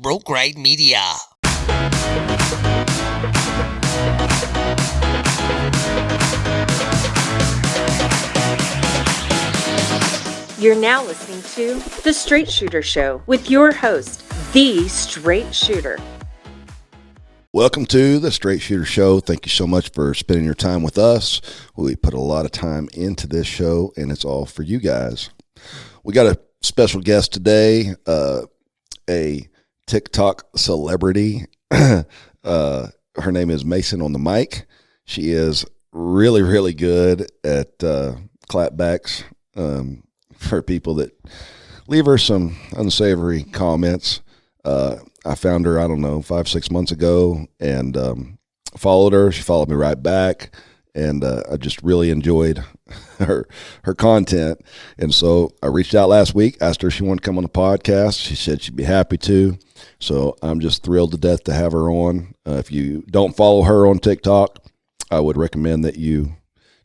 Broke Ride Media. You're now listening to The Straight Shooter Show with your host, The Straight Shooter. Welcome to The Straight Shooter Show. Thank you so much for spending your time with us. We put a lot of time into this show, and it's all for you guys. We got a special guest today, a TikTok celebrity. Her name is Mason on the mic. She is really, really good at clapbacks for people that leave her some unsavory comments. I found her, 5-6 months ago, and followed her. She followed me right back, and I just really enjoyed her content. And so I reached out last week, asked her if she wanted to come on the podcast. She said she'd be happy to. So I'm just thrilled to death to have her on. If you don't follow her on TikTok, I would recommend that you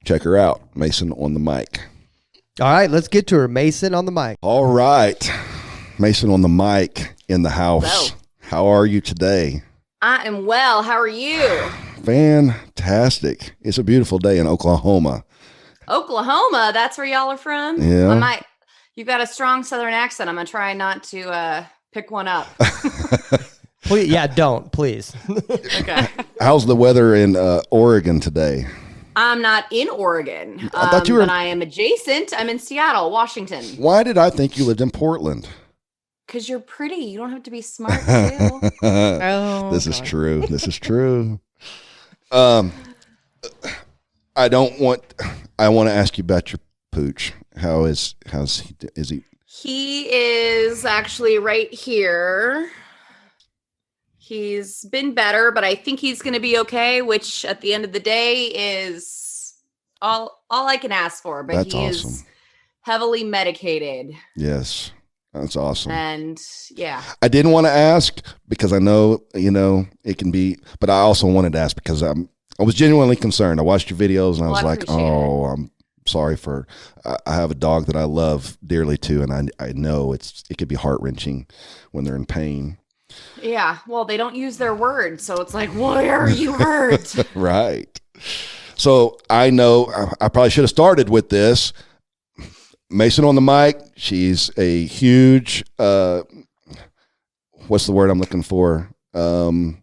check her out. Mason on the mic. All right, let's get to her. Mason on the mic. All right. Mason on the mic in the house. Hello. How are you today? I am well. How are you? Fantastic. It's a beautiful day in Oklahoma. Oklahoma, that's where y'all are from? Yeah. You've got a strong southern accent. I'm going to try not to pick one up. Please, don't, please. Okay. How's the weather in Oregon today? I'm not in Oregon, I thought you were... but I am adjacent. I'm in Seattle, Washington. Why did I think you lived in Portland? Because you're pretty. You don't have to be smart, too. This is true. This is true. I want to ask you about your pooch. How's he? He is actually right here. He's been better, but I think he's going to be okay, which at the end of the day is all I can ask for. But That's he awesome. is heavily medicated. Yes, that's awesome. And yeah. I didn't want to ask because I know, it can be, but I also wanted to ask because I was genuinely concerned. I watched your videos and I was like, I'm sorry I have a dog that I love dearly too. And I know it could be heart-wrenching when they're in pain. Yeah. Well, they don't use their words. So it's like, why are you hurt? Right. So I know I probably should have started with this. Mason on the mic. She's a huge, what's the word I'm looking for? On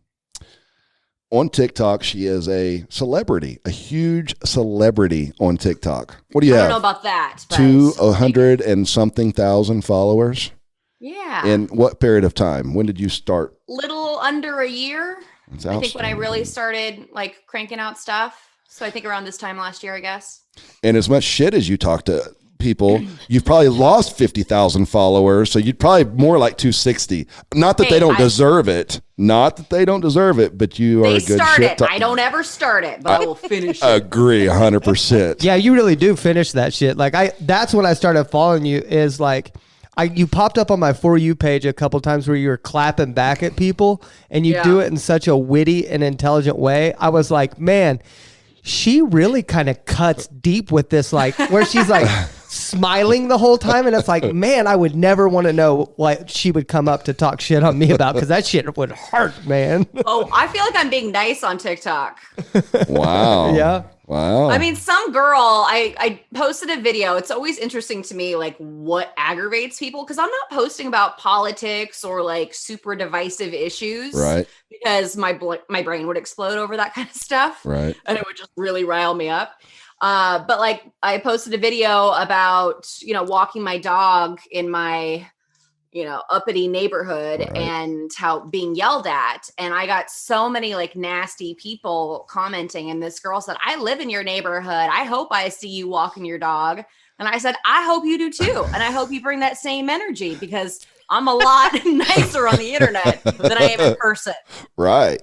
TikTok, she is a celebrity, a huge celebrity on TikTok. What do you have? I don't know about that. 200 and something thousand followers. Yeah. In what period of time? When did you start? Little under a year. That's I think when I really started cranking out stuff. So I think around this time last year, I guess. And as much shit as you talk to people, you've probably lost 50,000 followers. So you'd probably more like 260. Not that they don't deserve it. Not that they don't deserve it, but you are a good shit. I don't ever start it, but I will finish it. Agree 100%. Yeah, you really do finish that shit. That's when I started following you is you popped up on my For You page a couple times where you were clapping back at people and you do it in such a witty and intelligent way. I was like, man, she really kind of cuts deep with this, where she's smiling the whole time. And it's like, man, I would never want to know what she would come up to talk shit on me about because that shit would hurt, man. Oh, I feel like I'm being nice on TikTok. Wow. Yeah. Wow. I mean, some girl, I posted a video. It's always interesting to me, what aggravates people. Because I'm not posting about politics or super divisive issues. Right. Because my brain would explode over that kind of stuff. Right. And it would just really rile me up. But I posted a video about, walking my dog in my, uppity neighborhood and how being yelled at. And I got so many nasty people commenting. And this girl said, I live in your neighborhood. I hope I see you walking your dog. And I said, I hope you do too. And I hope you bring that same energy because I'm a lot nicer on the internet than I am in person. Right.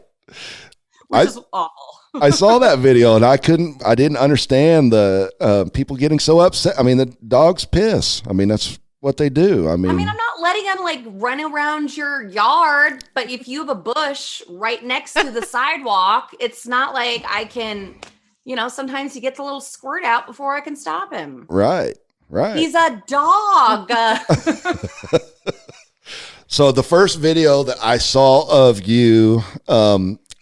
Which is awful. I saw that video and I didn't understand the people getting so upset. I mean, the dogs piss. I mean, that's what they do. I mean, I'm not letting them run around your yard, but if you have a bush right next to the sidewalk, it's not like I can, sometimes he gets a little squirt out before I can stop him. Right. Right. He's a dog. So the first video that I saw of you, I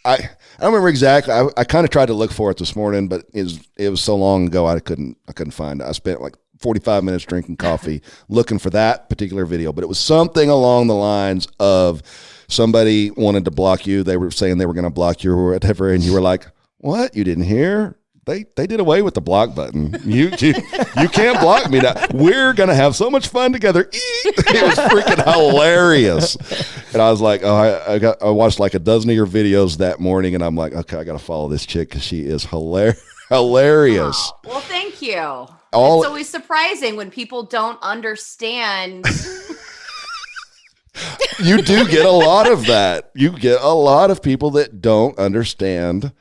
don't remember exactly. I kind of tried to look for it this morning, but it was so long ago I couldn't find it. I spent like 45 minutes drinking coffee looking for that particular video, but it was something along the lines of somebody wanted to block you. They were saying they were going to block you or whatever, and you were like, "What? You didn't hear? They did away with the block button. You can't block me now. We're gonna have so much fun together." It was freaking hilarious, and I was like, "Oh, I watched like a dozen of your videos that morning, and I'm like, okay, I got to follow this chick because she is hilarious." Oh, well, thank you. It's always surprising when people don't understand. You do get a lot of that. You get a lot of people that don't understand.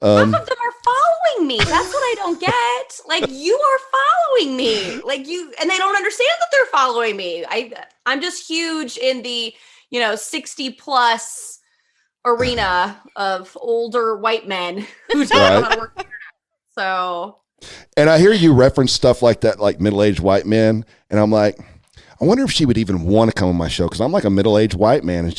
Some of them are following me. That's what I don't get. Like, you are following me. Like, and they don't understand that they're following me. I'm just huge in the, 60 plus arena of older white men who don't know how to work the internet. So. And I hear you reference stuff like that, like middle-aged white men. And I'm like, I wonder if she would even want to come on my show. Cause I'm like a middle-aged white man and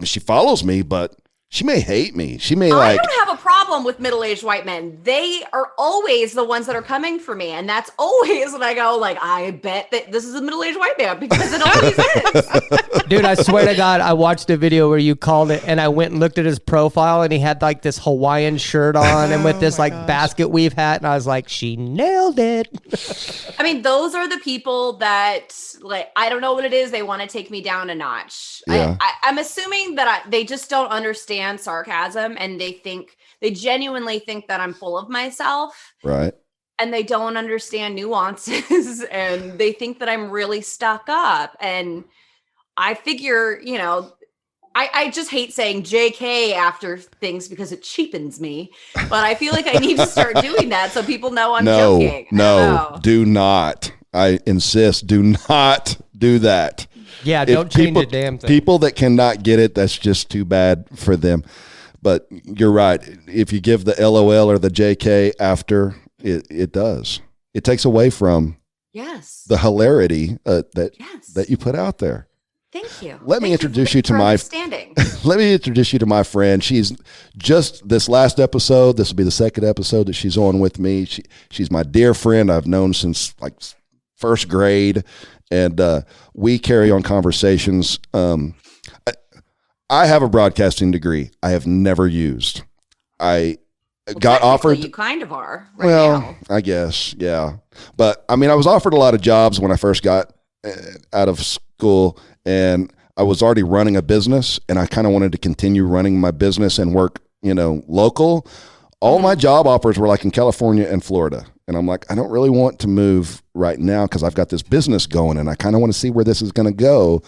she follows me, but she may hate me. She may I don't have a problem with middle-aged white men. They are always the ones that are coming for me. And that's always when I go, like, I bet that this is a middle-aged white man because it always is. Dude, I swear to God, I watched a video where you called it and I went and looked at his profile and he had like this Hawaiian shirt on and with this like basket weave hat. And I was like, she nailed it. I mean, those are the people that, like, I don't know what it is. They want to take me down a notch. Yeah. I'm assuming that they just don't understand sarcasm and they genuinely think that I'm full of myself. Right. And they don't understand nuances and they think that I'm really stuck up. And I figure, I just hate saying JK after things because it cheapens me, but I feel like I need to start doing that so people know I'm joking. No, do not. I insist, do not do that. Yeah, don't change a damn thing. People that cannot get it, that's just too bad for them. But you're right. If you give the LOL or the JK after, it does. It takes away from the hilarity that you put out there. Thank you. Let me introduce you to my friend. She's just this last episode. This will be the second episode that she's on with me. She's my dear friend. I've known since like first grade, and we carry on conversations. I have a broadcasting degree. I have never used. I got offered. You kind of are. Now. I guess, yeah. But I mean, I was offered a lot of jobs when I first got out of school, and I was already running a business, and I kind of wanted to continue running my business and work, local. All my job offers were like in California and Florida. And I'm like, I don't really want to move right now because I've got this business going and I kind of want to see where this is going to go.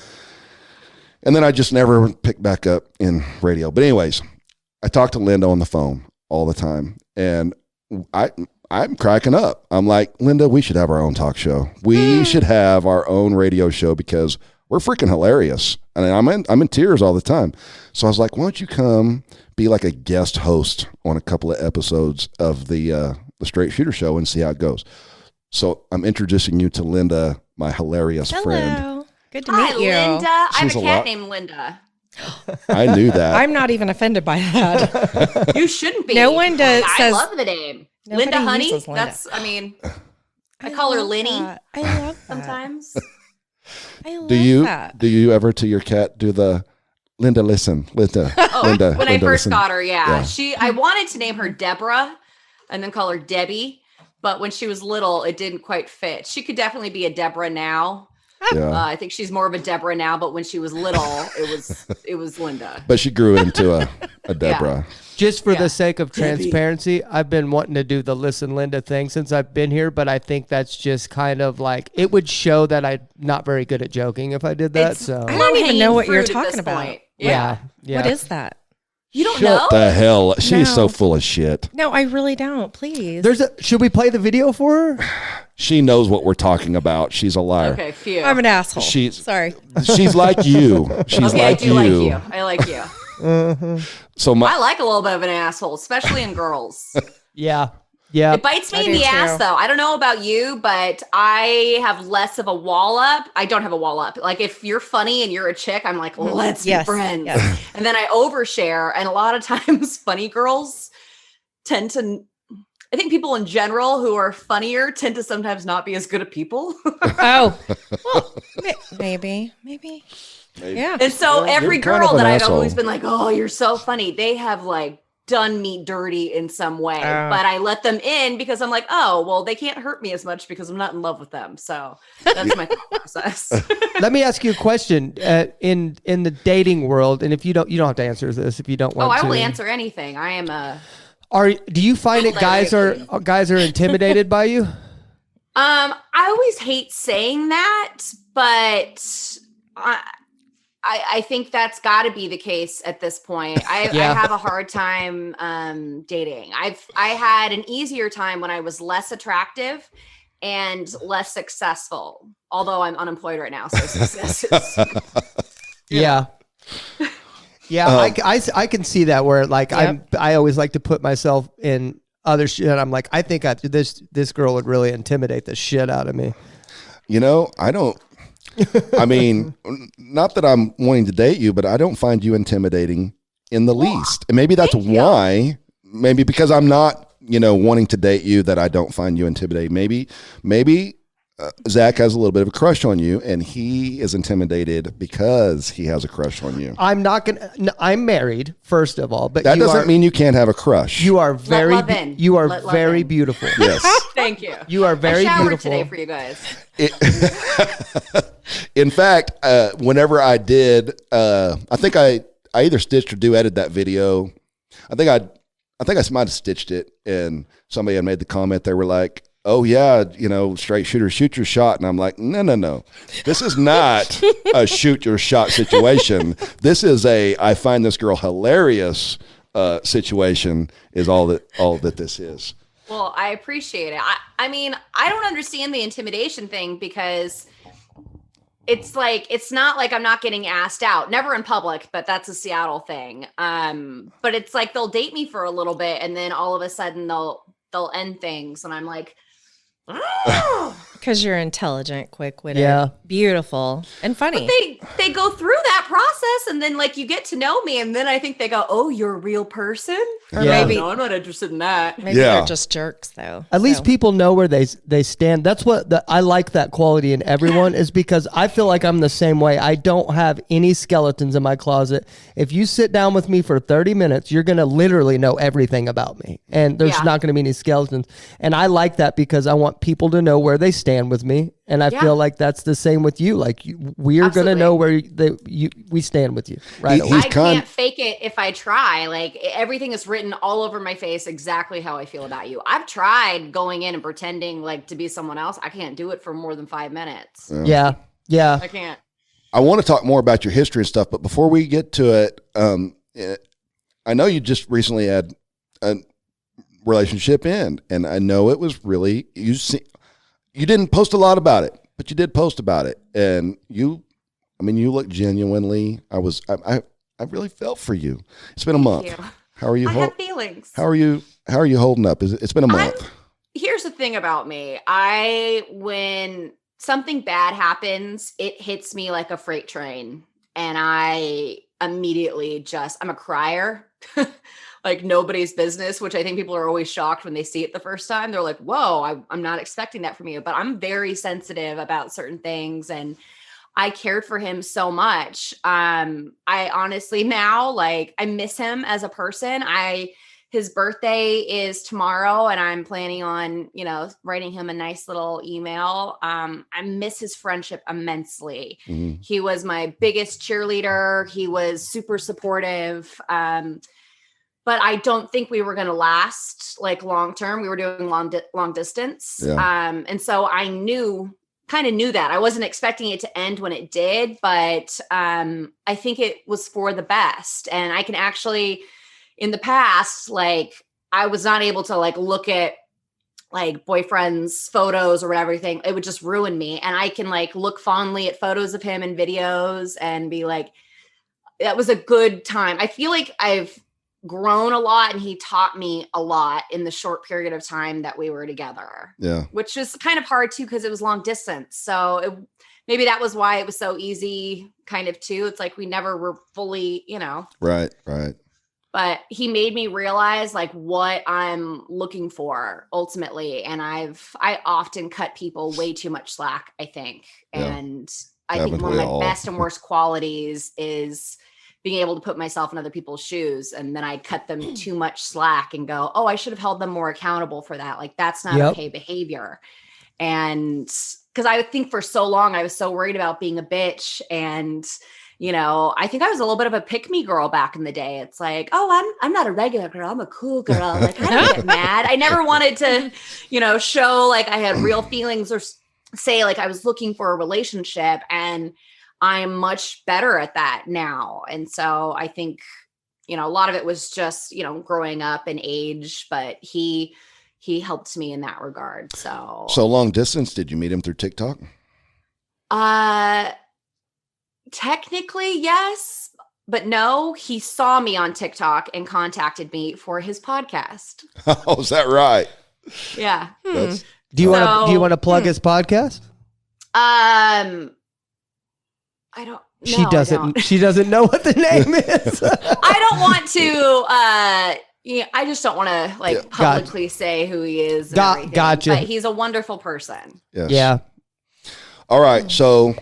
And then I just never picked back up in radio. But anyways, I talk to Linda on the phone all the time. And I'm cracking up. I'm like, Linda, we should have our own talk show. We should have our own radio show because we're freaking hilarious. And I'm in tears all the time. So I was like, why don't you come be like a guest host on a couple of episodes of the Straight Shooter Show and see how it goes. So I'm introducing you to Linda, my hilarious friend. Hello. Good to meet you. Linda. I have a cat named Linda. I knew that. I'm not even offended by that. You shouldn't be. No one does. I love the name. Linda Honey. Linda. That's, I call her Linny. I love that. Sometimes. I love that. Do you ever to your cat do the Linda, listen, Linda, Linda. When I first got her, yeah. I wanted to name her Deborah and then call her Debbie. But when she was little, it didn't quite fit. She could definitely be a Deborah now. Yeah. I think she's more of a Deborah now, but when she was little, it was Linda. But she grew into a Deborah. Yeah. Just for the sake of transparency, I've been wanting to do the Listen Linda thing since I've been here, but I think that's just kind of like, it would show that I'm not very good at joking if I did that. I don't even know what you're talking about. Yeah. What is that? You don't know? Shut the hell. She's so full of shit. No, I really don't. Please. Should we play the video for her? She knows what we're talking about. She's a liar. Okay, phew. I'm an asshole. Sorry. She's like you. She's okay, like I do like you. I like you. So I like a little bit of an asshole, especially in girls. Yeah. Yeah. It bites me I in do the ass, too. though. I don't know about you, but I have less of a wall up. I don't have a wall up. Like if you're funny and you're a chick, I'm like, let's Yes, be friends. yes. And then I overshare. And a lot of times funny girls tend to, I think people in general who are funnier tend to sometimes not be as good at people. Oh, well, maybe. Yeah. And so Well, every you're kind girl of an that I've asshole. always been like, oh, you're so funny. They have like done me dirty in some way, Oh. but I let them in because I'm like, oh, well, they can't hurt me as much because I'm not in love with them. So that's my thought process. Let me ask you a question. In the dating world, and if you don't have to answer this if you don't Oh, want to. I will answer anything. I am a. Do you find it guys are intimidated by you? I always hate saying that, but I think that's got to be the case at this point. I have a hard time dating. I had an easier time when I was less attractive and less successful. Although I'm unemployed right now, so success is. Yeah. I can see that where like Yep. I always like to put myself in other shit. I'm like, I think this girl would really intimidate the shit out of me. You know, I don't. I mean, not that I'm wanting to date you, but I don't find you intimidating in the least. And maybe that's why. Maybe because I'm not, wanting to date you, that I don't find you intimidating. Maybe Zach has a little bit of a crush on you, and he is intimidated because he has a crush on you. I'm married, first of all, but That doesn't mean you can't have a crush. you are very love in. you are Let love very in. beautiful. Yes. Thank you. You are very I showered beautiful. today for you guys. In fact, whenever I did, I think I either stitched or duetted that video. I think I might have stitched it, and somebody had made the comment. They were like, "Oh yeah, straight shooter, shoot your shot," and I'm like, "No, this is not a shoot your shot situation. This is I find this girl hilarious situation. Is all that this is." Well, I appreciate it. I mean, I don't understand the intimidation thing because it's like, it's not like I'm not getting asked out, never in public, but that's a Seattle thing. But it's like, they'll date me for a little bit and then all of a sudden they'll end things. And I'm like, Because you're intelligent, quick-witted, Yeah. beautiful, and funny. they go through that process and then like you get to know me and then I think they go, oh, you're a real person? Or Yeah. maybe No, I'm not interested in that. maybe Yeah. they're just jerks, though. At least So. people know where they stand. That's what I like that quality in everyone is because I feel like I'm the same way. I don't have any skeletons in my closet. If you sit down with me for 30 minutes, you're going to literally know everything about me. And there's Yeah. not going to be any skeletons. And I like that because I want people to know where they stand with me. And I Yeah. feel like that's the same with you. Like we're going to know where we stand with you. Right. He- away. he's I kind- can't fake it if I try. Like everything is written all over my face exactly how I feel about you. I've tried going in and pretending like to be someone else. I can't do it for more than 5 minutes. Yeah. Yeah. I can't. I want to talk more about your history and stuff, but before we get to it, I know you just recently had a relationship end, and I know it was really you didn't post a lot about it, but you did post about it, and you look genuinely. I really felt for you. It's been a month. you. How are you? I have feelings. How are you holding up? It's been a month. Here's the thing about me. When something bad happens, it hits me like a freight train. And I immediately I'm a crier, like nobody's business, which I think people are always shocked when they see it the first time. They're like, whoa, I'm not expecting that from you. But I'm very sensitive about certain things. And I cared for him so much. I honestly now, like, I miss him as a person. His birthday is tomorrow and I'm planning on, writing him a nice little email. I miss his friendship immensely. Mhm. He was my biggest cheerleader. He was super supportive. But I don't think we were going to last like long-term. We were doing long distance. Yeah. And so I kind of knew that. I wasn't expecting it to end when it did, but I think it was for the best. And I can actually, in the past, like I was not able to like look at like boyfriend's photos or everything. It would just ruin me. And I can like look fondly at photos of him and videos and be like, that was a good time. I feel like I've grown a lot, and he taught me a lot in the short period of time that we were together. Yeah. Which was kind of hard too, because it was long distance. So maybe that was why it was so easy kind of too. It's like we never were fully, Right. but he made me realize like what I'm looking for ultimately. And I often cut people way too much slack, I think. Yeah. And I think one of my best and worst qualities is being able to put myself in other people's shoes. And then I cut them too much slack and go, oh, I should have held them more accountable for that. Like that's not okay behavior. And because I would think for so long, I was so worried about being a bitch. And, I think I was a little bit of a pick-me girl back in the day. It's like, oh, I'm not a regular girl. I'm a cool girl. Like I don't get mad. I never wanted to, show like I had real feelings or say like I was looking for a relationship. And I'm much better at that now. And so I think, a lot of it was just, growing up and age, but he helped me in that regard. So long distance, did you meet him through TikTok? Technically, yes, but no, he saw me on TikTok and contacted me for his podcast. Oh, is that right? Yeah. That's, Do you want to plug his podcast? I don't. She no, doesn't. I don't. She doesn't know what the name is. I don't want to. I just don't want to publicly say who he is. And everything, gotcha. But he's a wonderful person. yes. Yeah. All right. So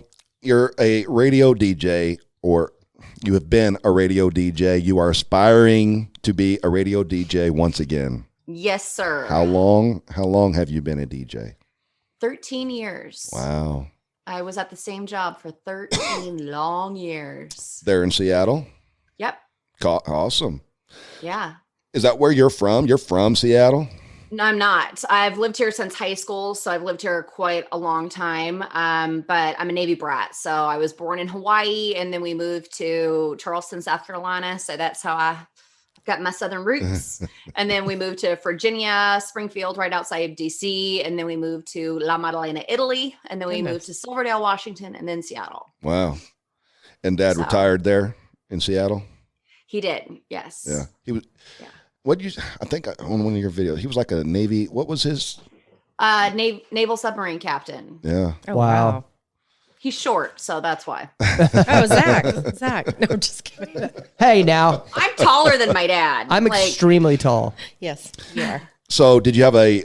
you're a radio DJ, or you have been a radio DJ. You are aspiring to be a radio DJ once again. Yes, sir. How long have you been a DJ? 13 years. Wow. I was at the same job for 13 long years. There in Seattle? Yep. Awesome. Yeah. Is that where you're from? You're from Seattle? No, I'm not. I've lived here since high school, so I've lived here quite a long time. But I'm a Navy brat. So I was born in Hawaii, and then we moved to Charleston, South Carolina. So that's how I've got my Southern roots. And then we moved to Virginia, Springfield, right outside of DC. And then we moved to La Maddalena, Italy. And then we moved to Silverdale, Washington, and then Seattle. Wow. And Dad retired there in Seattle? He did. Yes. Yeah. He was. Yeah. I think on one of your videos, he was like a Navy. What was his? Naval submarine captain. Yeah. Oh, Wow. He's short, so that's why. Oh, Zach. No, just kidding. Hey, now I'm taller than my dad. I'm extremely tall. Yes, you are. So did you have a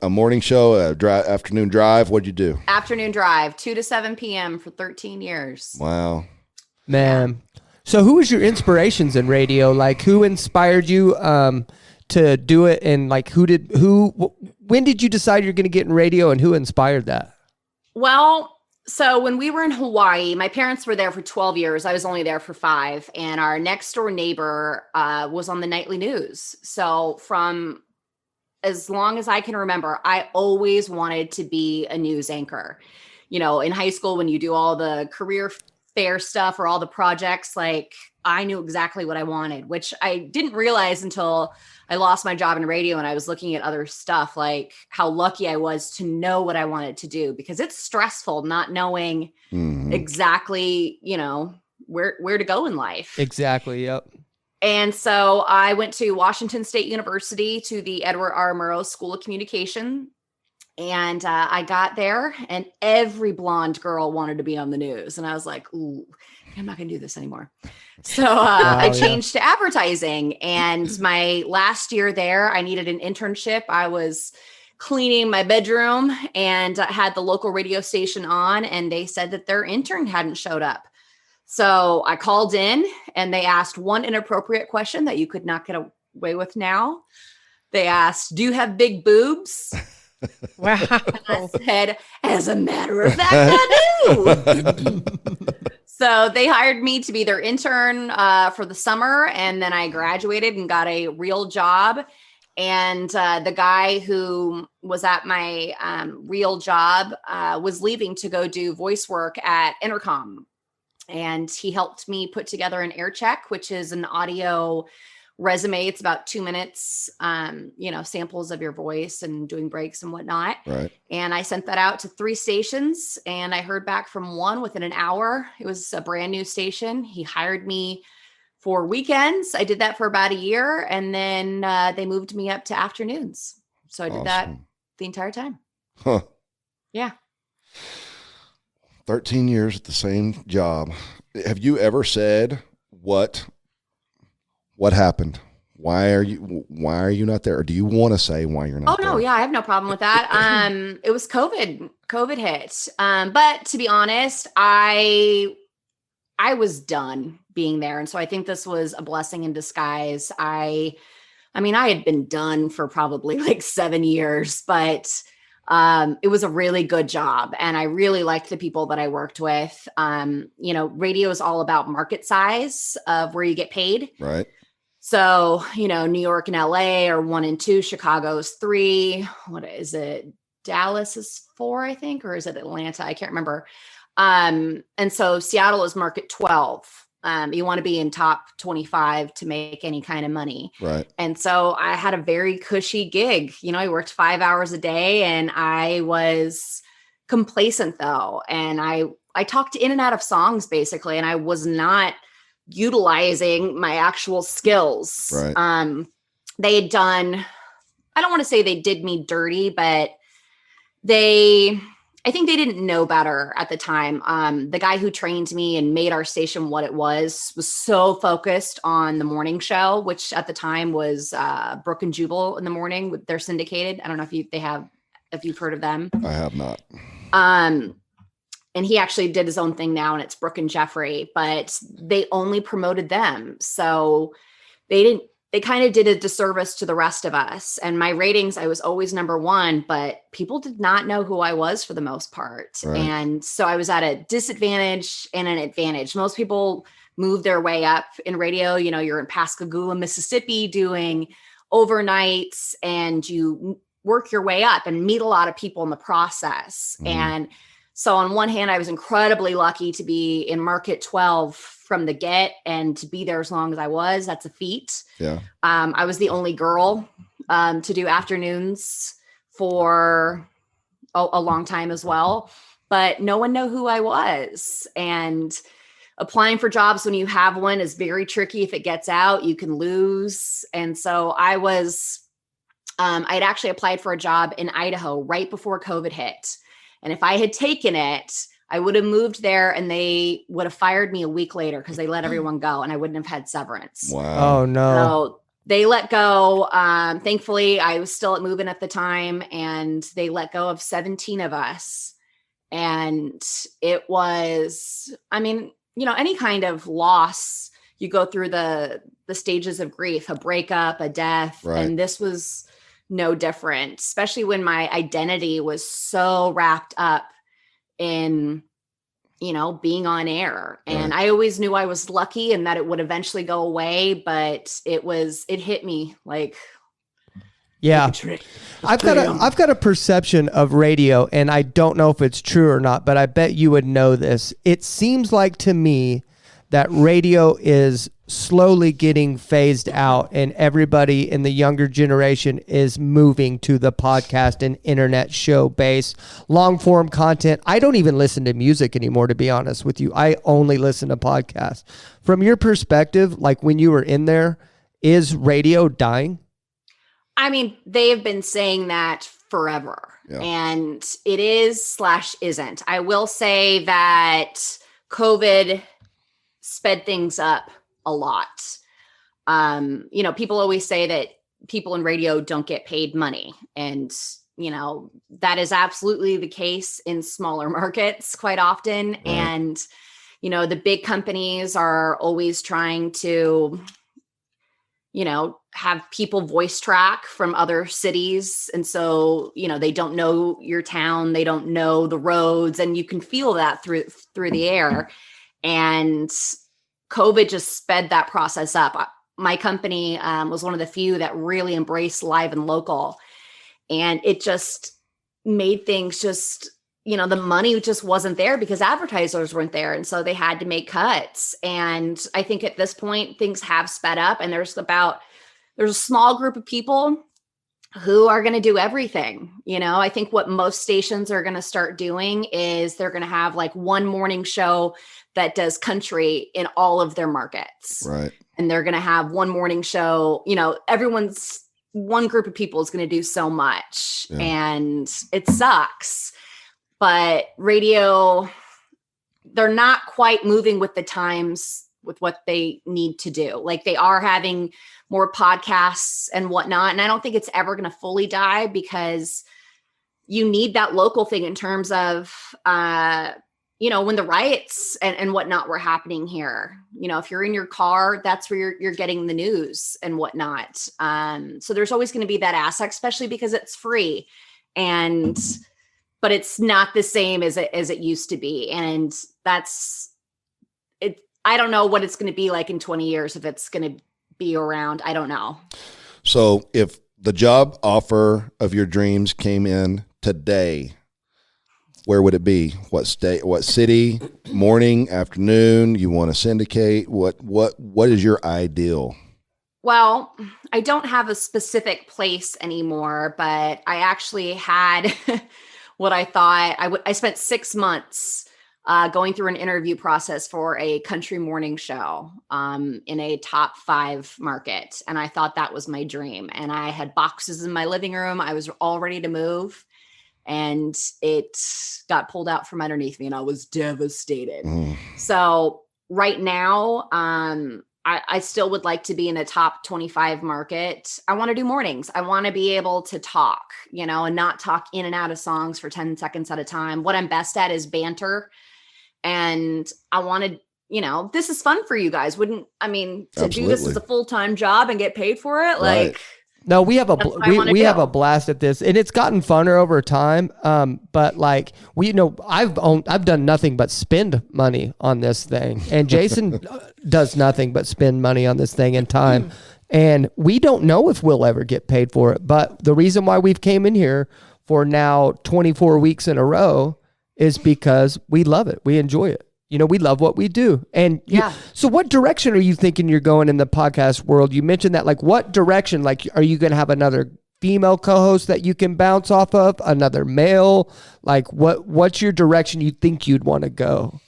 morning show, afternoon drive? What'd you do? Afternoon drive, 2 to 7 p.m. for 13 years. Wow. Man. So who was your inspirations in radio? Like who inspired you to do it, and like when did you decide you're going to get in radio, and who inspired that? Well, so when we were in Hawaii, my parents were there for 12 years. I was only there for 5. And our next door neighbor was on the nightly news. So from as long as I can remember, I always wanted to be a news anchor. In high school, when you do all the career fair stuff or all the projects, like I knew exactly what I wanted, which I didn't realize until I lost my job in radio and I was looking at other stuff, like how lucky I was to know what I wanted to do, because it's stressful not knowing exactly, where to go in life. Exactly. Yep. And so I went to Washington State University to the Edward R. Murrow School of Communication. And I got there and every blonde girl wanted to be on the news. And I was like, ooh, I'm not going to do this anymore. So I changed to advertising. And my last year there, I needed an internship. I was cleaning my bedroom and had the local radio station on, and they said that their intern hadn't showed up. So I called in and they asked one inappropriate question that you could not get away with now. They asked, do you have big boobs? Wow. And I said, as a matter of fact, I do. So they hired me to be their intern for the summer. And then I graduated and got a real job. And the guy who was at my real job was leaving to go do voice work at Intercom. And he helped me put together an air check, which is an audio resume. It's about 2 minutes, samples of your voice and doing breaks and whatnot. Right. And I sent that out to 3 stations and I heard back from one within an hour. It was a brand new station. He hired me for weekends. I did that for about a year, and then they moved me up to afternoons. So I did that the entire time. Huh. Yeah. 13 years at the same job. Have you ever said what happened? Why are you not there? Or do you want to say why you're not Oh, there? no. Yeah. I have no problem with that. It was COVID hit. But to be honest, I was done being there. And so I think this was a blessing in disguise. I mean, I had been done for probably like 7 years, but it was a really good job. And I really liked the people that I worked with. Radio is all about market size of where you get paid. Right. So, New York and LA are 1 and 2, Chicago's 3. What is it? Dallas is 4, I think, or is it Atlanta? I can't remember. And so Seattle is market 12. You want to be in top 25 to make any kind of money. Right. And so I had a very cushy gig. I worked 5 hours a day, and I was complacent though. And I talked in and out of songs basically, and I was not utilizing my actual skills. Right. They had done, I don't want to say they did me dirty, but I think they didn't know better at the time. The guy who trained me and made our station what it was so focused on the morning show, which at the time was Brooke and Jubal in the morning with their syndicated. I don't know if you've heard of them. I have not. And he actually did his own thing now, and it's Brooke and Jeffrey, but they only promoted them. So they kind of did a disservice to the rest of us. And my ratings, I was always number 1, but people did not know who I was for the most part. Right. And so I was at a disadvantage and an advantage. Most people move their way up in radio. You're in Pascagoula, Mississippi doing overnights, and you work your way up and meet a lot of people in the process. Mm-hmm. And so on one hand, I was incredibly lucky to be in market 12 from the get and to be there as long as I was. That's a feat. Yeah. I was the only girl to do afternoons for a long time as well, but no one knew who I was. And applying for jobs when you have one is very tricky. If it gets out, you can lose. And so I was, I'd actually applied for a job in Idaho right before COVID hit. And if I had taken it, I would have moved there, and they would have fired me a week later because they let everyone go, and I wouldn't have had severance. Wow. Oh no. So they let go. Thankfully, I was still at Movin' at the time, and they let go of 17 of us. And it was, any kind of loss, you go through the stages of grief, a breakup, a death. Right. And this was no different, especially when my identity was so wrapped up in, being on air. And Right. I always knew I was lucky and that it would eventually go away, but it hit me like, Yeah. I've got a perception of radio, and I don't know if it's true or not, but I bet you would know this. It seems like to me that radio is slowly getting phased out, and everybody in the younger generation is moving to the podcast and internet show based long form content. I don't even listen to music anymore, to be honest with you. I only listen to podcasts. From your perspective, like when you were in there, is radio dying? They have been saying that forever. Yeah. And it is/isn't. I will say that COVID sped things up a lot. People always say that people in radio don't get paid money. And, that is absolutely the case in smaller markets quite often. Right. And, the big companies are always trying to, have people voice track from other cities. And so, they don't know your town, they don't know the roads, and you can feel that through the air. And COVID just sped that process up. My company was one of the few that really embraced live and local. And it just made things the money just wasn't there because advertisers weren't there. And so they had to make cuts. And I think at this point, things have sped up, and there's a small group of people who are going to do everything. I think what most stations are going to start doing is they're going to have like one morning show that does country in all of their markets. Right. and they're going to have one morning show. You know, one group of people is going to do so much, and it sucks. But radio, they're not quite moving with the times with what they need to do. Like, they are having more podcasts and whatnot. And I don't think it's ever going to fully die, because you need that local thing in terms of, you know, when the riots and whatnot were happening here. You know, if you're in your car, that's where you're getting the news and whatnot. So there's always going to be that aspect, especially because it's free. But it's not the same as it used to be. And that's it. I don't know what it's going to be like in 20 years, if it's going to be around. I don't know. So if the job offer of your dreams came in today, where would it be? What state, what city, morning, afternoon? You want to syndicate? What is your ideal? Well, I don't have a specific place anymore, but I actually had what I thought I spent 6 months going through an interview process for a country morning show in a top 5 market. And I thought that was my dream. And I had boxes in my living room. I was all ready to move, and it got pulled out from underneath me, and I was devastated. So right now, I still would like to be in a top 25 market. I want to do mornings. I want to be able to talk, you know, and not talk in and out of songs for 10 seconds at a time. What I'm best at is banter. And I wanted, you know, this is fun for you guys. To do this as a full-time job and get paid for it. Right. Like, no, we have we have a blast at this, and it's gotten funner over time. But like I've done nothing but spend money on this thing, and Jason does nothing but spend money on this thing and time. And we don't know if we'll ever get paid for it. But the reason why we've came in here for now 24 weeks in a row is because we love it. We enjoy it. You know, we love what we do. And so what direction are you thinking you're going in the podcast world? You mentioned that, like, what direction, like, are you going to have another female co-host that you can bounce off of, another male? Like, what's your direction you think you'd want to go?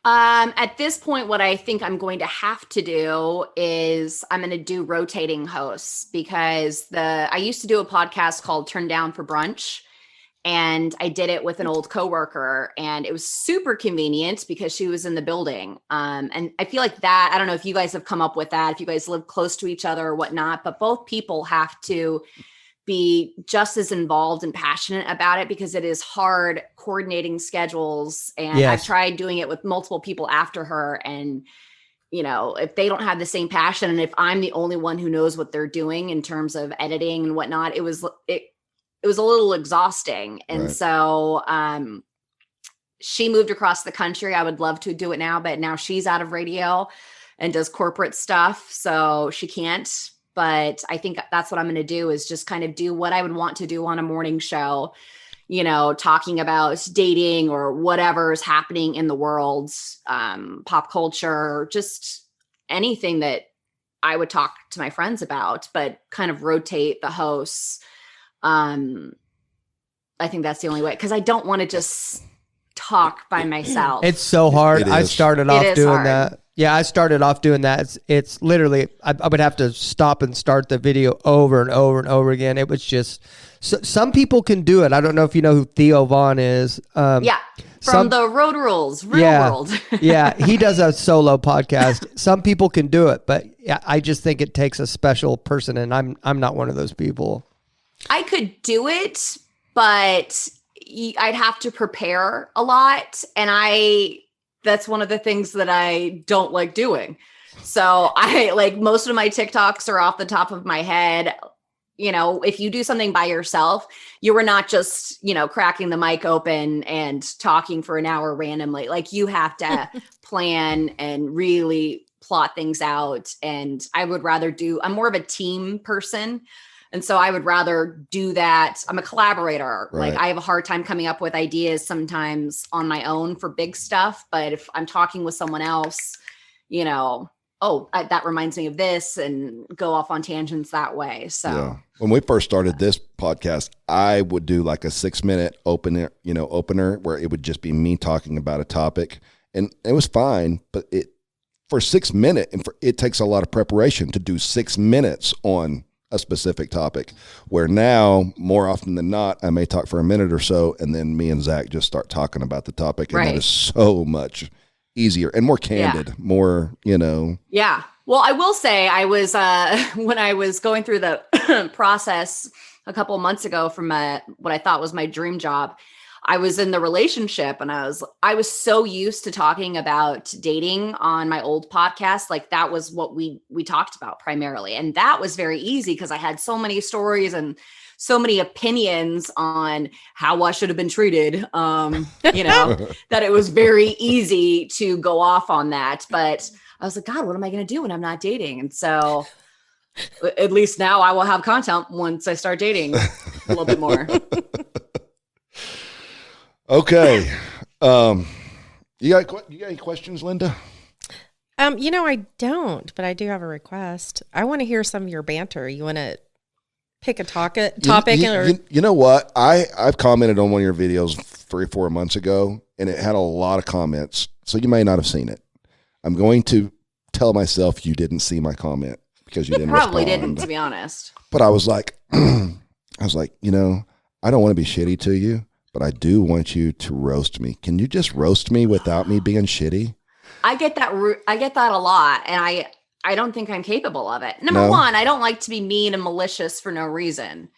At this point, what I think I'm going to have to do is I'm going to do rotating hosts, because I used to do a podcast called Turn Down for Brunch. And I did it with an old coworker, and it was super convenient because she was in the building. And I feel like that, I don't know if you guys have come up with that, if you guys live close to each other or whatnot, but both people have to be just as involved and passionate about it, because it is hard coordinating schedules. And I've tried doing it with multiple people after her. And, you know, if they don't have the same passion, and if I'm the only one who knows what they're doing in terms of editing and whatnot, it was a little exhausting. And so she moved across the country. I would love to do it now, but now she's out of radio and does corporate stuff, so she can't. But I think that's what I'm going to do, is just kind of do what I would want to do on a morning show, you know, talking about dating or whatever is happening in the world, pop culture, just anything that I would talk to my friends about, but kind of rotate the hosts. I think that's the only way, because I don't want to just talk by myself. It's so hard. I started off doing hard. that. Yeah, I started off doing that. It's literally, I would have to stop and start the video over and over and over again. It was just, some people can do it. I don't know if you know who Theo Vaughn is. From the Road Rules, Real World. Yeah, he does a solo podcast. Some people can do it, but I just think it takes a special person, and I'm not one of those people. I could do it, but I'd have to prepare a lot. And that's one of the things that I don't like doing. So most of my TikToks are off the top of my head. You know, if you do something by yourself, you were not just, you know, cracking the mic open and talking for an hour randomly. Like, you have to plan and really plot things out. And I would rather I'm more of a team person. And so I would rather do that. I'm a collaborator. Right. Like, I have a hard time coming up with ideas sometimes on my own for big stuff. But if I'm talking with someone else, you know, that reminds me of this, and go off on tangents that way. So when we first started this podcast, I would do like a 6-minute opener where it would just be me talking about a topic, and it was fine, but for 6 minutes, and it takes a lot of preparation to do 6 minutes on a specific topic, where now more often than not, I may talk for a minute or so, and then me and Zach just start talking about the topic. And that is so much easier and more candid, more, Yeah. Well, I will say I was, when I was going through the process a couple of months ago from what I thought was my dream job, I was in the relationship, and I was so used to talking about dating on my old podcast. Like that was what we talked about primarily. And that was very easy because I had so many stories and so many opinions on how I should have been treated, that it was very easy to go off on that. But I was like, God, what am I going to do when I'm not dating? And so at least now I will have content once I start dating a little bit more. Okay. You got any questions, Linda? I don't, but I do have a request. I want to hear some of your banter. You want to pick a topic? You know what? I've commented on one of your videos 3 or 4 months ago, and it had a lot of comments, so you may not have seen it. I'm going to tell myself you didn't see my comment because you didn't Probably respond. didn't, to be honest. But I was like, I don't want to be shitty to you, but I do want you to roast me. Can you just roast me without me being shitty? I get that a lot, and I don't think I'm capable of it. Number one, I don't like to be mean and malicious for no reason.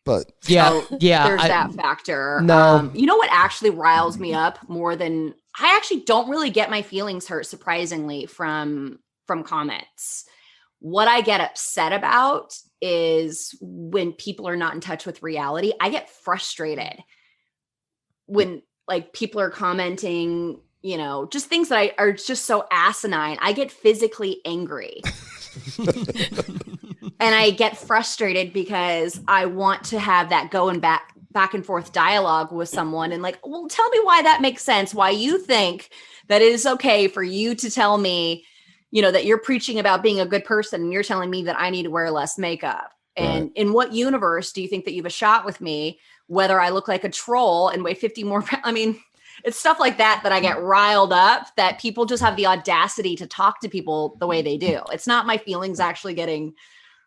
But there's that factor. No. You know what actually riles me up more than I actually don't really get my feelings hurt, surprisingly, from comments. What I get upset about is when people are not in touch with reality. I get frustrated when like people are commenting, just things that are just so asinine. I get physically angry. And I get frustrated because I want to have that going back and forth dialogue with someone and like, well, tell me why that makes sense. Why you think that it is okay for you to tell me, that you're preaching about being a good person and you're telling me that I need to wear less makeup. And in what universe do you think that you have a shot with me, whether I look like a troll and weigh 50 more pounds? I mean, it's stuff like that I get riled up, that people just have the audacity to talk to people the way they do. It's not my feelings actually getting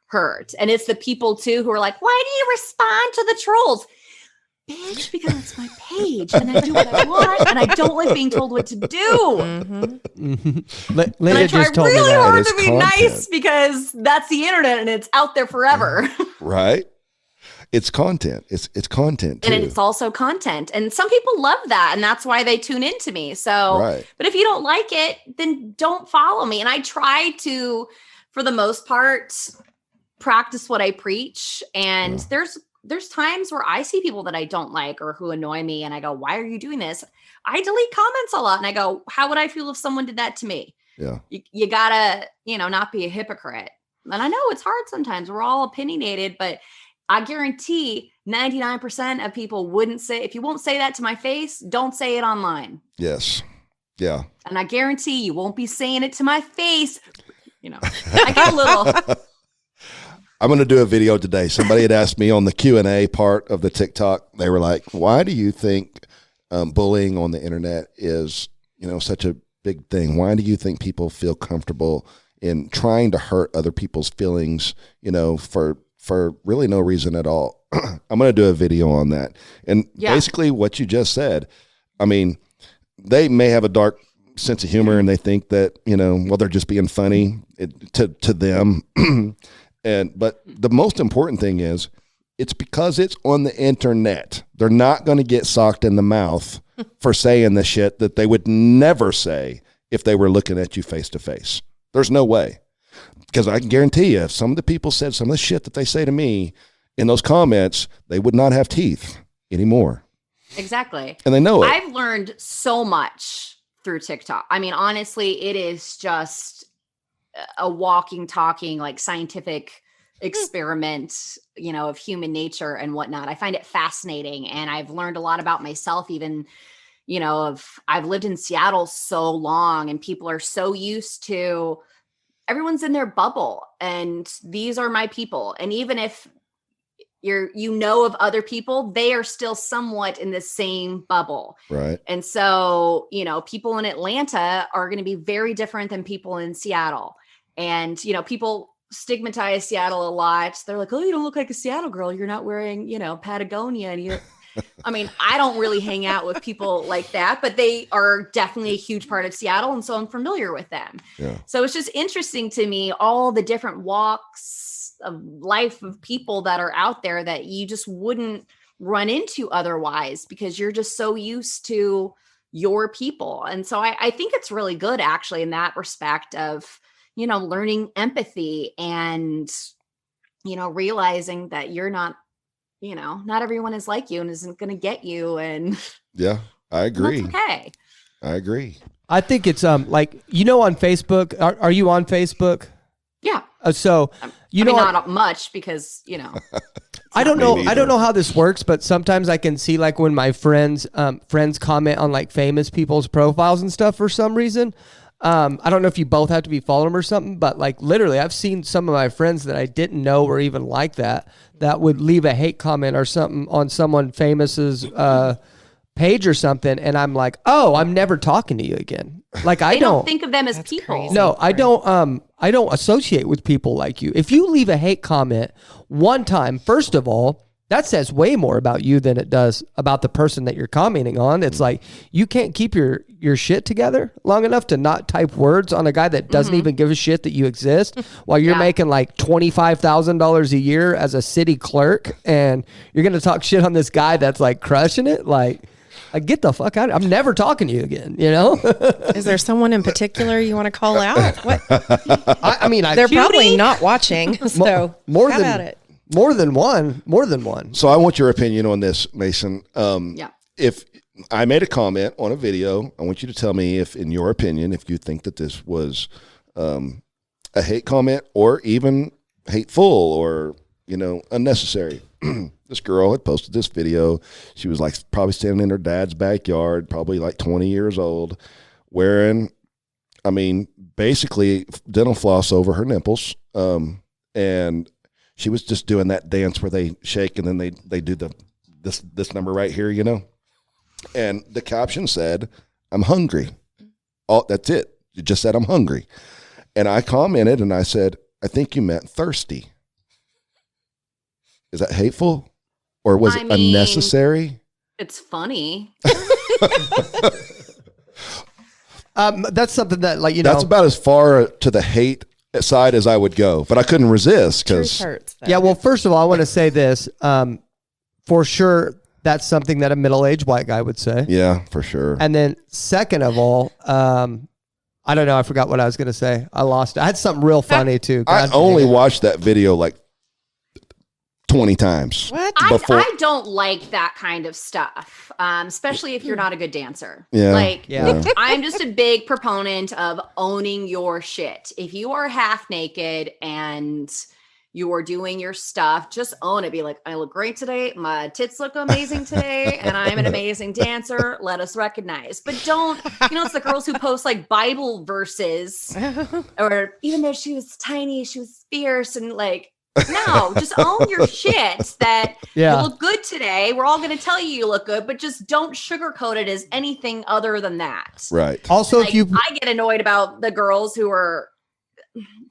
hurt. And it's the people too who are like, why do you respond to the trolls? Bitch, because it's my page and I do what I want and I don't like being told what to do. Mm-hmm. Linda and I try just told really me that. hard It's to be content. nice because that's the internet and it's out there forever. right? It's content. It's content too. And it's also content. And some people love that. And that's why they tune into me. So, but if you don't like it, then don't follow me. And I try to, for the most part, practice what I preach. And there's times where I see people that I don't like or who annoy me. And I go, why are you doing this? I delete comments a lot. And I go, how would I feel if someone did that to me? Yeah. You gotta, not be a hypocrite. And I know it's hard sometimes. We're all opinionated, but I guarantee 99% of people wouldn't say, if you won't say that to my face, don't say it online. Yes. Yeah. And I guarantee you won't be saying it to my face. I get a little. I'm going to do a video today. Somebody had asked me on the Q&A part of the TikTok. They were like, why do you think bullying on the internet is, such a big thing? Why do you think people feel comfortable in trying to hurt other people's feelings, for really no reason at all? I'm going to do a video on that. And basically what you just said, I mean, they may have a dark sense of humor and they think that, they're just being funny to them. But the most important thing is it's because it's on the internet. They're not going to get socked in the mouth for saying the shit that they would never say if they were looking at you face to face. There's no way. Because I can guarantee you, if some of the people said some of the shit that they say to me in those comments, they would not have teeth anymore. Exactly. And they know it. I've learned so much through TikTok. I mean, honestly, it is just a walking, talking, like scientific experiment, of human nature and whatnot. I find it fascinating. And I've learned a lot about myself, even, I've lived in Seattle so long and people are so used to everyone's in their bubble and these are my people. And even if you know of other people, they are still somewhat in the same bubble. Right. And so, you know, people in Atlanta are going to be very different than people in Seattle. And, you know, people stigmatize Seattle a lot. They're like, oh, you don't look like a Seattle girl. You're not wearing, you know, Patagonia. And I mean, I don't really hang out with people like that, but they are definitely a huge part of Seattle. And so I'm familiar with them. Yeah. So it's just interesting to me, all the different walks of life of people that are out there that you just wouldn't run into otherwise, because you're just so used to your people. And so I think it's really good actually in that respect of, you know, learning empathy and, you know, realizing that you're not, you know, not everyone is like you and isn't going to get you. And Yeah, I agree. that's okay. I agree. I think it's like, you know, on Facebook, are you on Facebook? Yeah. So you know, not much because, you know, I don't know. Me I don't neither. know how this works, but sometimes I can see like when my friends comment on like famous people's profiles and stuff for some reason. I don't know if you both have to be following them or something, but like literally I've seen some of my friends that I didn't know were even like that would leave a hate comment or something on someone famous's page or something. And I'm like, oh, I'm never talking to you again. Like I they don't think of them as people. crazy. No, I don't associate with people like you. If you leave a hate comment one time, first of all, that says way more about you than it does about the person that you're commenting on. It's like you can't keep your shit together long enough to not type words on a guy that doesn't even give a shit that you exist while you're Yeah. making like $25,000 a year as a city clerk, and you're going to talk shit on this guy that's like crushing it. Like get the fuck out. I'm never talking to you again, you know? Is there someone in particular you want to call out? What? I mean, They're probably not watching. So more how than about it? more than one. So I want your opinion on this, Mason. Yeah. If I made a comment on a video, I want you to tell me if, in your opinion, if you think that this was a hate comment or even hateful or, you know, unnecessary. This girl had posted this video. She was like probably standing in her dad's backyard, probably like 20 years old, wearing, I mean, basically dental floss over her nipples. And she was just doing that dance where they shake and then they do this number right here, you know? And the caption said, "I'm hungry." Oh, that's it. You just said, "I'm hungry." And I commented and I said, "I think you meant thirsty." Is that hateful? Or was I it mean, unnecessary? It's funny. That's something that, like, you know, That's about as far to the hate side as I would go, but I couldn't resist Truth because hurts. though. yeah. Well, first of all, I want to say this. For sure, that's something that a middle-aged white guy would say. yeah, for sure. And then, second of all, I don't know. I forgot what I was going to say. I lost it. I had something real funny too. I God only dang it. watched that video like 20 times. What? Before- I don't like that kind of stuff, especially if you're not a good dancer. Yeah. Like, Yeah. I'm just a big proponent of owning your shit. If you are half naked and you are doing your stuff, just own it. Be like, I look great today. My tits look amazing today. And I'm an amazing dancer. Let us recognize. But don't, you know, it's the girls who post like Bible verses or even though she was tiny, she was fierce and like, no, just own your shit that Yeah. you look good today. We're all going to tell you look good, but just don't sugarcoat it as anything other than that. Right. Also, Like, if you I get annoyed about the girls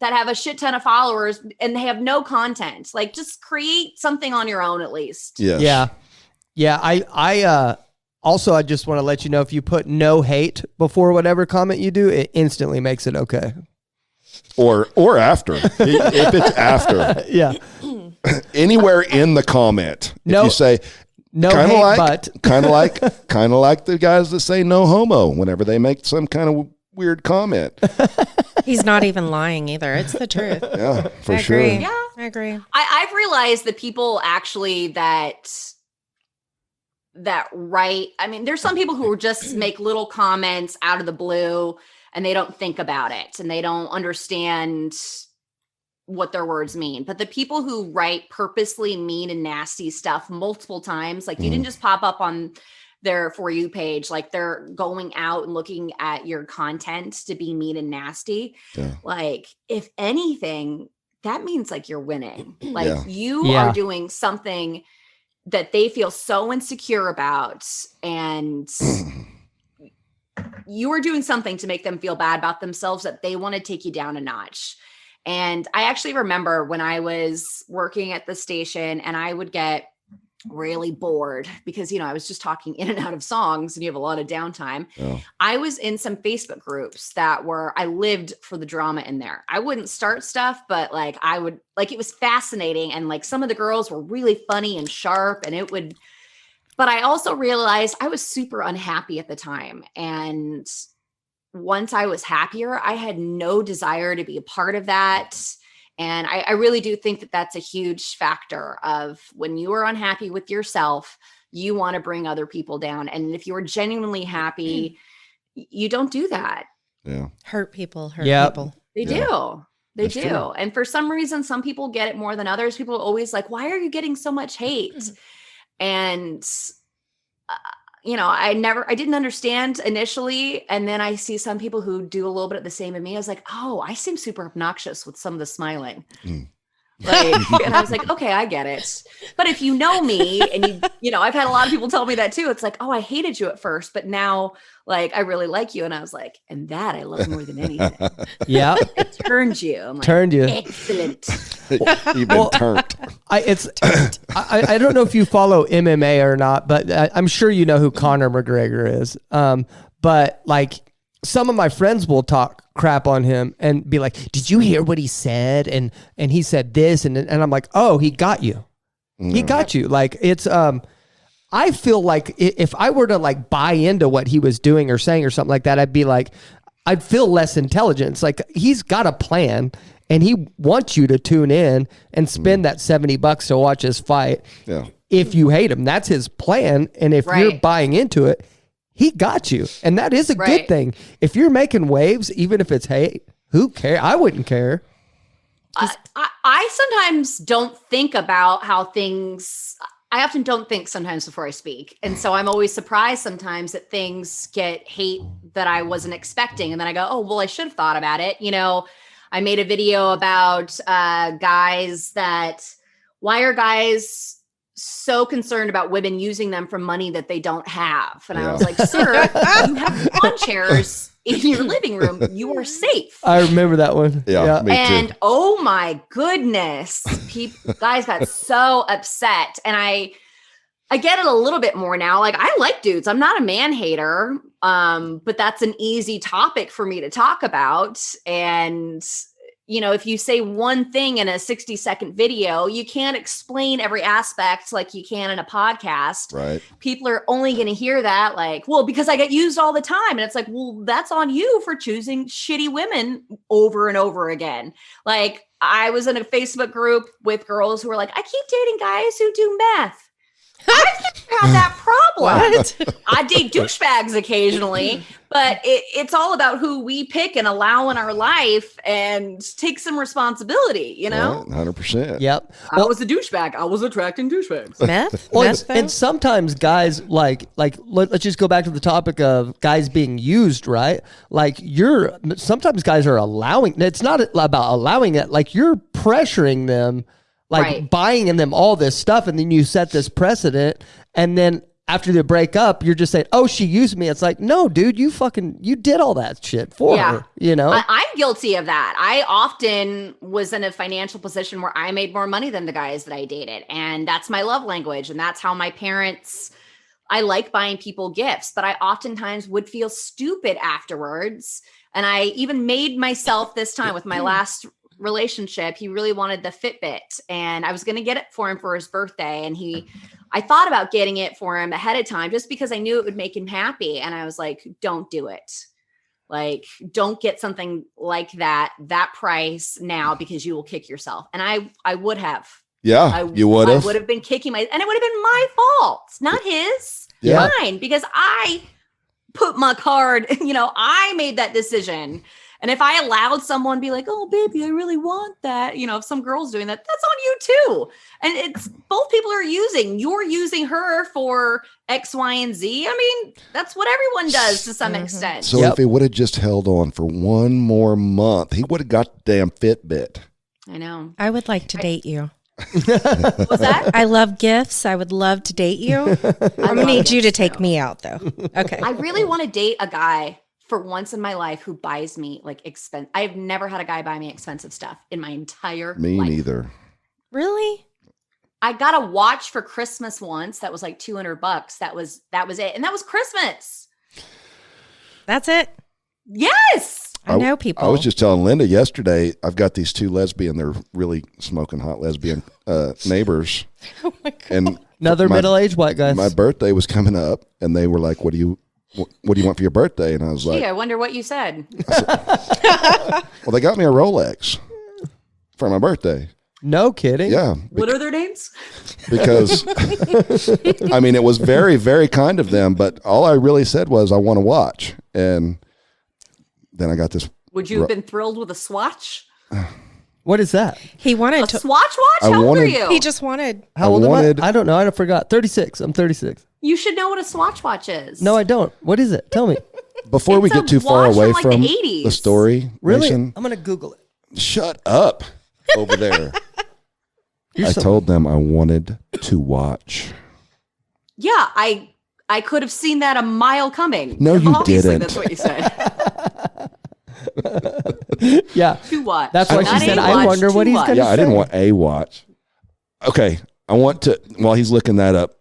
that have a shit ton of followers and they have no content. Like, just create something on your own at least. Yes. yeah. I also, I just want to let you know, if you put no hate before whatever comment you do, it instantly makes it okay. Or after. If it's after. Yeah. Anywhere in the comment. If No. you say No kind of hate, like but kind of like the guys that say no homo whenever they make some kind of weird comment. He's not even lying either. It's the truth. Yeah, for I sure. agree. Yeah. I agree. I've realized that people actually that write, I mean, there's some people who just make little comments out of the blue and they don't think about it and they don't understand what their words mean. But the people who write purposely mean and nasty stuff multiple times, like you didn't just pop up on their For You page, like they're going out and looking at your content to be mean and nasty. Yeah. Like, if anything, that means like you're winning. Like Yeah. you Yeah. are doing something that they feel so insecure about, and you are doing something to make them feel bad about themselves that they want to take you down a notch. And I actually remember when I was working at the station and I would get really bored because, I was just talking in and out of songs and you have a lot of downtime. Yeah. I was in some Facebook groups I lived for the drama in there. I wouldn't start stuff, but it was fascinating. And like some of the girls were really funny and sharp but I also realized I was super unhappy at the time. And once I was happier, I had no desire to be a part of that. And I really do think that that's a huge factor of when you are unhappy with yourself, you want to bring other people down. And if you're genuinely happy, you don't do that. Yeah. Hurt people. Yep. People. They Yeah. do. They That's do. true. And for some reason, some people get it more than others. People are always like, why are you getting so much hate? And, I didn't understand initially. And then I see some people who do a little bit of the same in me. I was like, oh, I seem super obnoxious with some of the smiling. And I was like, okay, I get it. But if you know me and I've had a lot of people tell me that too. It's like, oh, I hated you at first, but now like, I really like you. And I was like, and that I love more than anything. Yeah. It turned you. I'm like, Turned you. excellent. You've been turned. I don't know if you follow MMA or not, but I'm sure you know who Conor McGregor is. But like some of my friends will talk crap on him and be like, "Did you hear what he said?" And he said this, and I'm like, "Oh, he got you. He got you." Like it's I feel like if I were to like buy into what he was doing or saying or something like that, I'd be like, I'd feel less intelligent. It's like he's got a plan and he wants you to tune in and spend that $70 to watch his fight. Yeah. If you hate him, that's his plan. And if you're Right. buying into it, he got you. And that is a good Right. thing. If you're making waves, even if it's hate, who cares? I wouldn't care. I sometimes don't think about how I often don't think sometimes before I speak. And so I'm always surprised sometimes that things get hate that I wasn't expecting. And then I go, oh, well, I should have thought about it. I made a video about why are guys so concerned about women using them for money that they don't have? And I was like, sir, you have lawn chairs in your living room. You are safe. I remember that one. Yeah. Me And too. oh my goodness, guys got so upset. And I get it a little bit more now. Like I like dudes. I'm not a man hater. But that's an easy topic for me to talk about. And if you say one thing in a 60-second video, you can't explain every aspect like you can in a podcast. Right. People are only going to hear that like, well, because I get used all the time. And it's like, well, that's on you for choosing shitty women over and over again. Like I was in a Facebook group with girls who were like, I keep dating guys who do meth. I've never had that problem. What? I date douchebags occasionally, but it's all about who we pick and allow in our life and take some responsibility, Right, 100%. Yep. I was a douchebag. I was attracting douchebags. Meth? Well, Meth, though? and sometimes guys let's just go back to the topic of guys being used, right? Like sometimes guys are allowing, it's not about allowing it, like you're pressuring them, like Right. buying in them all this stuff. And then you set this precedent. And then after they break up, you're just saying, oh, she used me. It's like, no, dude, you did all that shit for her, I'm guilty of that. I often was in a financial position where I made more money than the guys that I dated. And that's my love language. And that's how I like buying people gifts, but I oftentimes would feel stupid afterwards. And I even made myself this time with my last relationship. He really wanted the Fitbit and I was going to get it for him for his birthday. And I thought about getting it for him ahead of time just because I knew it would make him happy. And I was like, don't do it. Like, don't get something like that price now because you will kick yourself. And I would have. Yeah. You would have. I would have been kicking and it would have been my fault, not his. Yeah. Mine, because I put my card, I made that decision. And if I allowed someone to be like, oh, baby, I really want that, if some girl's doing that, that's on you too. And it's both people you're using her for X, Y, and Z. I mean, that's what everyone does to some extent. So if he would have just held on for one more month, he would have got the damn Fitbit. I know. I would like to date you. What's that? I love gifts. I would love to date you. I'm gonna need you to take me out though. Okay. I really want to date a guy for once in my life who buys me like I've never had a guy buy me expensive stuff in my entire Me life. neither. Really? I got a watch for Christmas once that was like $200. That was it. And that was Christmas. That's it. Yes. I know people. I was just telling Linda yesterday, I've got these two they're really smoking hot lesbian neighbors. Oh my God. And Another my- middle-aged white guy. my birthday was coming up, and they were like, what do you want for your birthday? And I was like, Gee, I wonder what you said. well, they got me a Rolex for my birthday. No kidding. Yeah. What are their names? Because I mean, it was very, very kind of them, but all I really said was I want to watch. And then I got this. Would you have been thrilled with a swatch? What is that? He wanted A to. swatch watch? I How old are wanted- you? He just wanted. How old wanted- am I? I don't know. I forgot. 36. I'm 36. You should know what a swatch watch is. No, I don't. What is it? Tell me. Before we It's a get too far watch away from, like, from the 80s. the story, Really? Mason, I'm going to Google it. shut up over there. You're I so- told them I wanted to watch. Yeah, I could have seen that a mile coming. No, you Obviously, didn't. That's what you said. Yeah. To watch. That's why Not she said, a I watch, wonder to what he's watch. gonna Yeah, I didn't say. want a watch. Okay, I want to, while he's looking that up,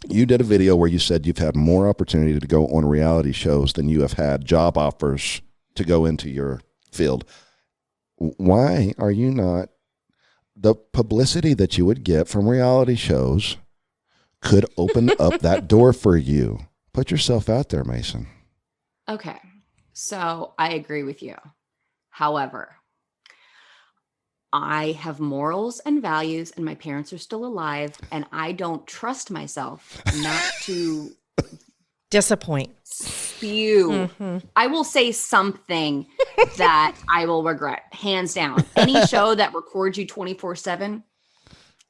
you did a video where you said you've had more opportunity to go on reality shows than you have had job offers to go into your field. Why are you not, the publicity that you would get from reality shows could open up that door for you. Put yourself out there, Mason. Okay. So I agree with you. However, I have morals and values, and my parents are still alive, and I don't trust myself not to Disappoint. spew. Mhm. I will say something that I will regret, hands down. Any show that records you 24/7,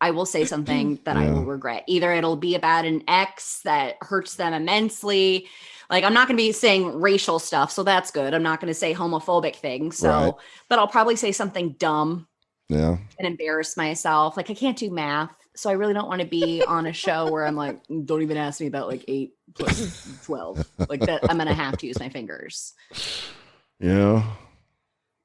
I will say something that I Yeah. will regret. Either it'll be about an ex that hurts them immensely. Like, I'm not going to be saying racial stuff, so that's good. I'm not going to say homophobic things. So, Right. but I'll probably say something dumb Yeah. and embarrass myself. Like, I can't do math, so I really don't want to be on a show where I'm like, don't even ask me about like 8 plus 12. Like that, I'm going to have to use my fingers. Yeah.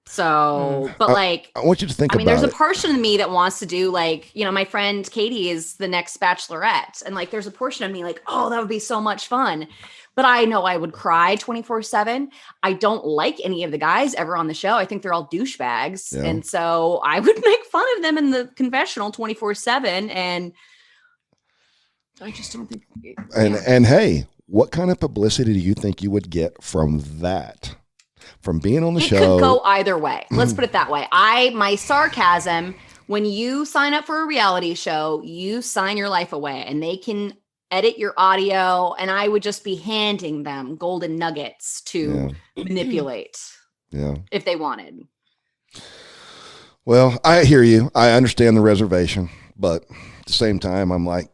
So, but like, I want you to think I mean, about there's a it. portion of me that wants to do like, you know, my friend Katie is the next Bachelorette. And like, there's a portion of me like, oh, that would be so much fun. But I know I would cry 24/7. I don't like any of the guys ever on the show. I think they're all douchebags. Yeah. And so I would make fun of them in the confessional 24/7. And I just don't think. And hey, what kind of publicity do you think you would get from that? From being on the It show? could go either way. Let's put it that way. My sarcasm, when you sign up for a reality show, you sign your life away and they can edit your audio, and I would just be handing them golden nuggets to manipulate Yeah. if they wanted. Well, I hear you. I understand the reservation, but at the same time, I'm like,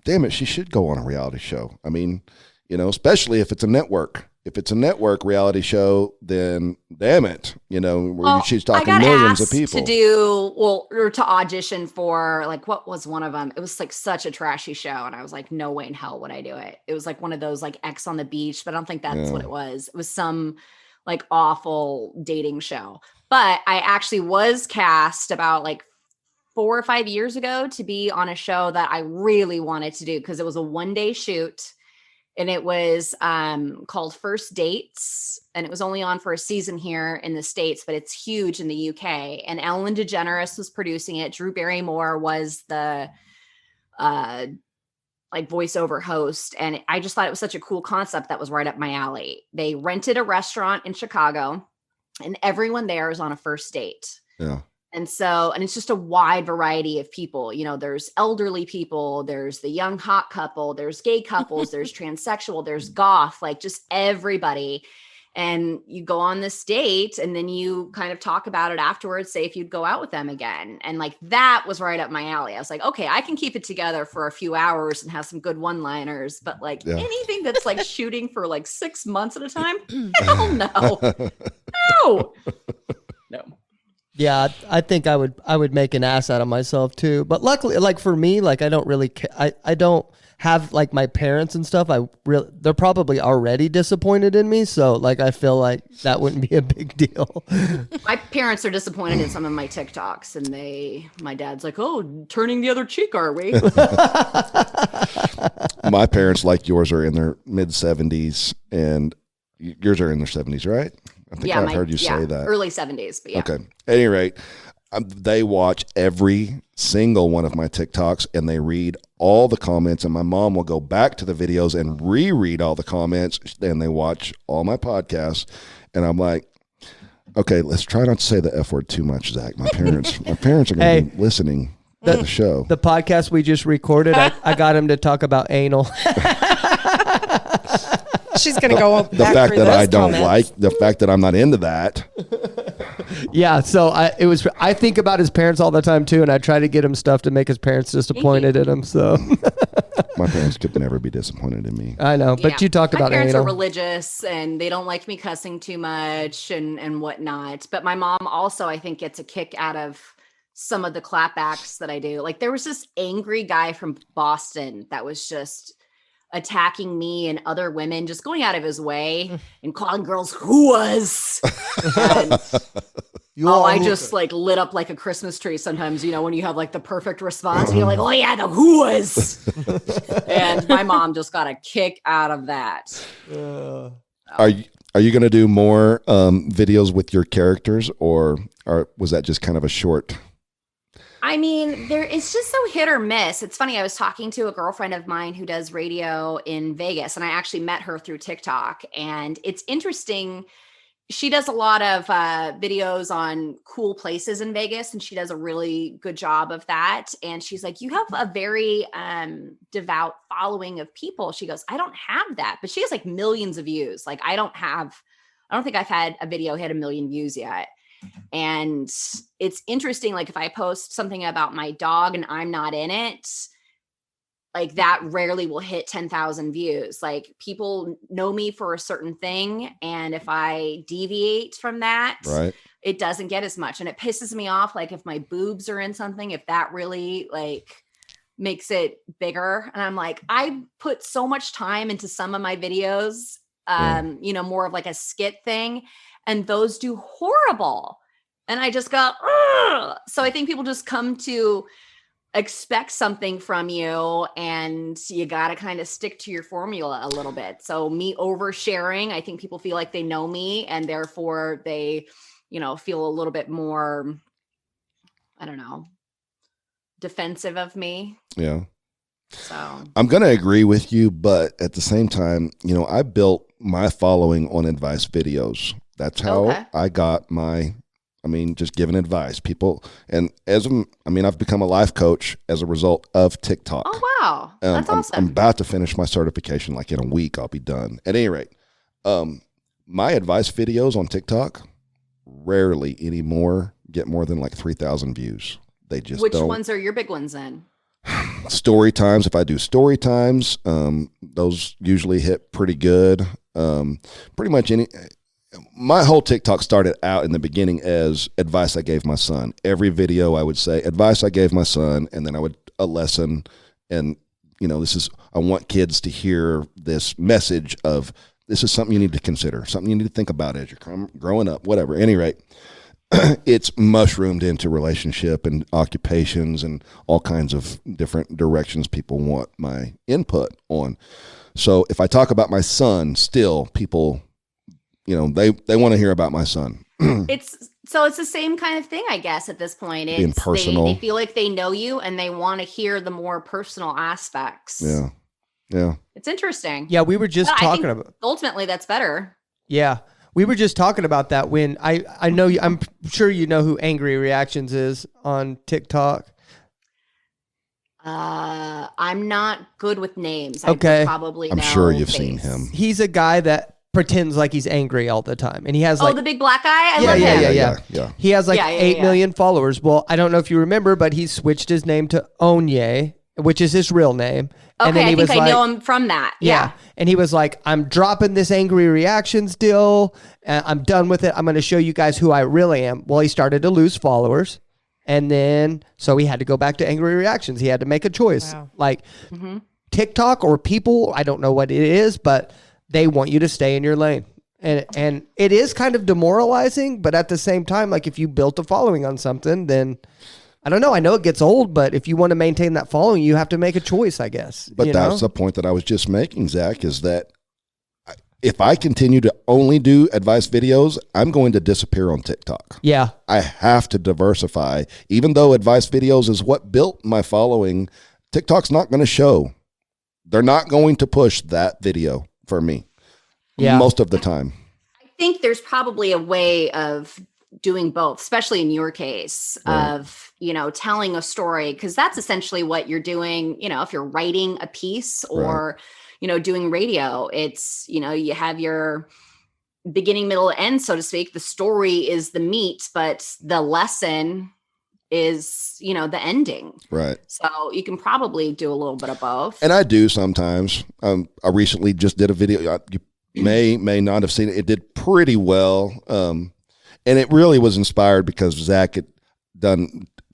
damn it, she should go on a reality show. I mean, you know, especially if it's a network. If it's a network reality show, then damn it, you know, where Well, she's I talking got millions of asked people. to do or to audition for like, what was one of them? It was like such a trashy show, and I was like, no way in hell would I do it. It was like one of those like X on the Beach, but I don't think that's Yeah. what it was. It was some like awful dating show. But I actually was cast about like 4 or 5 years ago to be on a show that I really wanted to do because it was a one-day shoot. And it was called First Dates, and it was only on for a season here in the States, but it's huge in the UK. And Ellen DeGeneres was producing it. Drew Barrymore was the like voiceover host. And I just thought it was such a cool concept that was right up my alley. They rented a restaurant in Chicago, and everyone there is on a first date. Yeah. And so, and it's just a wide variety of people. You know, there's elderly people, there's the young hot couple, there's gay couples, there's transsexual, there's goth, like just everybody. And you go on this date and then you kind of talk about it afterwards, say if you'd go out with them again. And like that was right up my alley. I was like, okay, I can keep it together for a few hours and have some good one-liners, but like anything that's like shooting for like 6 months at a time, hell no. No. No. Yeah, I think I would make an ass out of myself too. But luckily, like for me, like I don't really I don't have like my parents and stuff. They're probably already disappointed in me, so like I feel like that wouldn't be a big deal. My parents are disappointed in some of my TikToks, and my dad's like, "Oh, turning the other cheek, are we?" My parents, like yours, are in their mid-70s, and yours are in their 70s, right? I think I've heard you say that. Early 70s, but yeah. Okay. At any rate, they watch every single one of my TikToks, and they read all the comments, and my mom will go back to the videos and reread all the comments, and they watch all my podcasts, and I'm like, okay, let's try not to say the F word too much, Zach. My parents are going to be listening to the show. The podcast we just recorded, I got him to talk about anal. She's going to go back the fact through that those I don't comments. like the fact that I'm not into that. Yeah, so I think about his parents all the time too, and I try to get him stuff to make his parents disappointed in him. So My parents could never be disappointed in me. I know, but you talked about my parents anal. are religious, and they don't like me cussing too much and whatnot. But my mom also, I think, gets a kick out of some of the clapbacks that I do. Like there was this angry guy from Boston that was just attacking me and other women, just going out of his way and calling girls "whoas." And, I just like lit up like a Christmas tree sometimes, you know, when you have like the perfect response and you're like, "Oh yeah, the whoas." And my mom just got a kick out of that. Are you going to do more videos with your characters, or was that just kind of a short? I mean, it's just so hit or miss. It's funny. I was talking to a girlfriend of mine who does radio in Vegas, and I actually met her through TikTok. And it's interesting. She does a lot of videos on cool places in Vegas, and she does a really good job of that. And she's like, "You have a very devout following of people." She goes, "I don't have that," but she has like millions of views. Like I don't think I've had a video hit 1 million views yet. And it's interesting, like if I post something about my dog and I'm not in it, like that rarely will hit 10,000 views. Like people know me for a certain thing, and if I deviate from that, Right. it doesn't get as much. And it pisses me off, like if my boobs are in something, if that really like makes it bigger. And I'm like, I put so much time into some of my videos, you know, more of like a skit thing, and those do horrible. And I just go, ugh. So I think people just come to expect something from you, and you got to kind of stick to your formula a little bit. So me oversharing, I think people feel like they know me, and therefore they, you know, feel a little bit more, I don't know, defensive of me. Yeah. So I'm going to agree with you, but at the same time, you know, I built my following on advice videos. That's how I got just giving advice. People, and I've become a life coach as a result of TikTok. Oh, wow. That's awesome. I'm about to finish my certification. Like in a week, I'll be done. At any rate, my advice videos on TikTok rarely anymore get more than like 3,000 views. They just Which don't. ones are your big ones then? Story times. If I do story times, those usually hit pretty good. Pretty much my whole TikTok started out in the beginning as advice I gave my son. Every video I would say advice I gave my son, and then I would a lesson. And, you know, I want kids to hear this message of this is something you need to consider, something you need to think about as you're growing up, whatever. At any rate, it's mushroomed into relationship and occupations and all kinds of different directions people want my input on. So if I talk about my son, still people, you know, they want to hear about my son. It's the same kind of thing, I guess, at this point. Being personal. They feel like they know you, and they want to hear the more personal aspects. Yeah. Yeah. It's interesting. Yeah, we were just But I talking think about. ultimately that's better. Yeah, we were just talking about that when I know you, I'm sure you know who Angry Reactions is on TikTok. I'm not good with names. Okay. I probably I'm know sure you've face. seen him. He's a guy that pretends like he's angry all the time, and he has like the big black guy? I Yeah, love yeah, him. yeah. He has like Yeah, 8 million followers. Well, I don't know if you remember, but he switched his name to Onye, which is his real name. Okay, And then I he think was I like, know him from that. Yeah. And he was like, I'm dropping this angry reactions deal. I'm done with it. I'm going to show you guys who I really am. Well, he started to lose followers. And then, so he had to go back to angry reactions. He had to make a choice. Wow. Like TikTok or people, I don't know what it is, but they want you to stay in your lane. And it is kind of demoralizing, but at the same time, like if you built a following on something, then I don't know. I know it gets old, but if you want to maintain that following, you have to make a choice, I guess. But that's the point that I was just making, Zach, is that if I continue to only do advice videos, I'm going to disappear on TikTok. Yeah. I have to diversify. Even though advice videos is what built my following, TikTok's not going to show. They're not going to push that video for me most of the time. I think there's probably a way of doing both, especially in your case of, telling a story, because that's essentially what you're doing. If you're writing a piece or, doing radio, it's, you have your beginning, middle, end, so to speak. The story is the meat, but the lesson is, the ending. Right. So you can probably do a little bit of both. And I do sometimes. I recently just did a video. You may not have seen it. It did pretty well. And it really was inspired because Zach had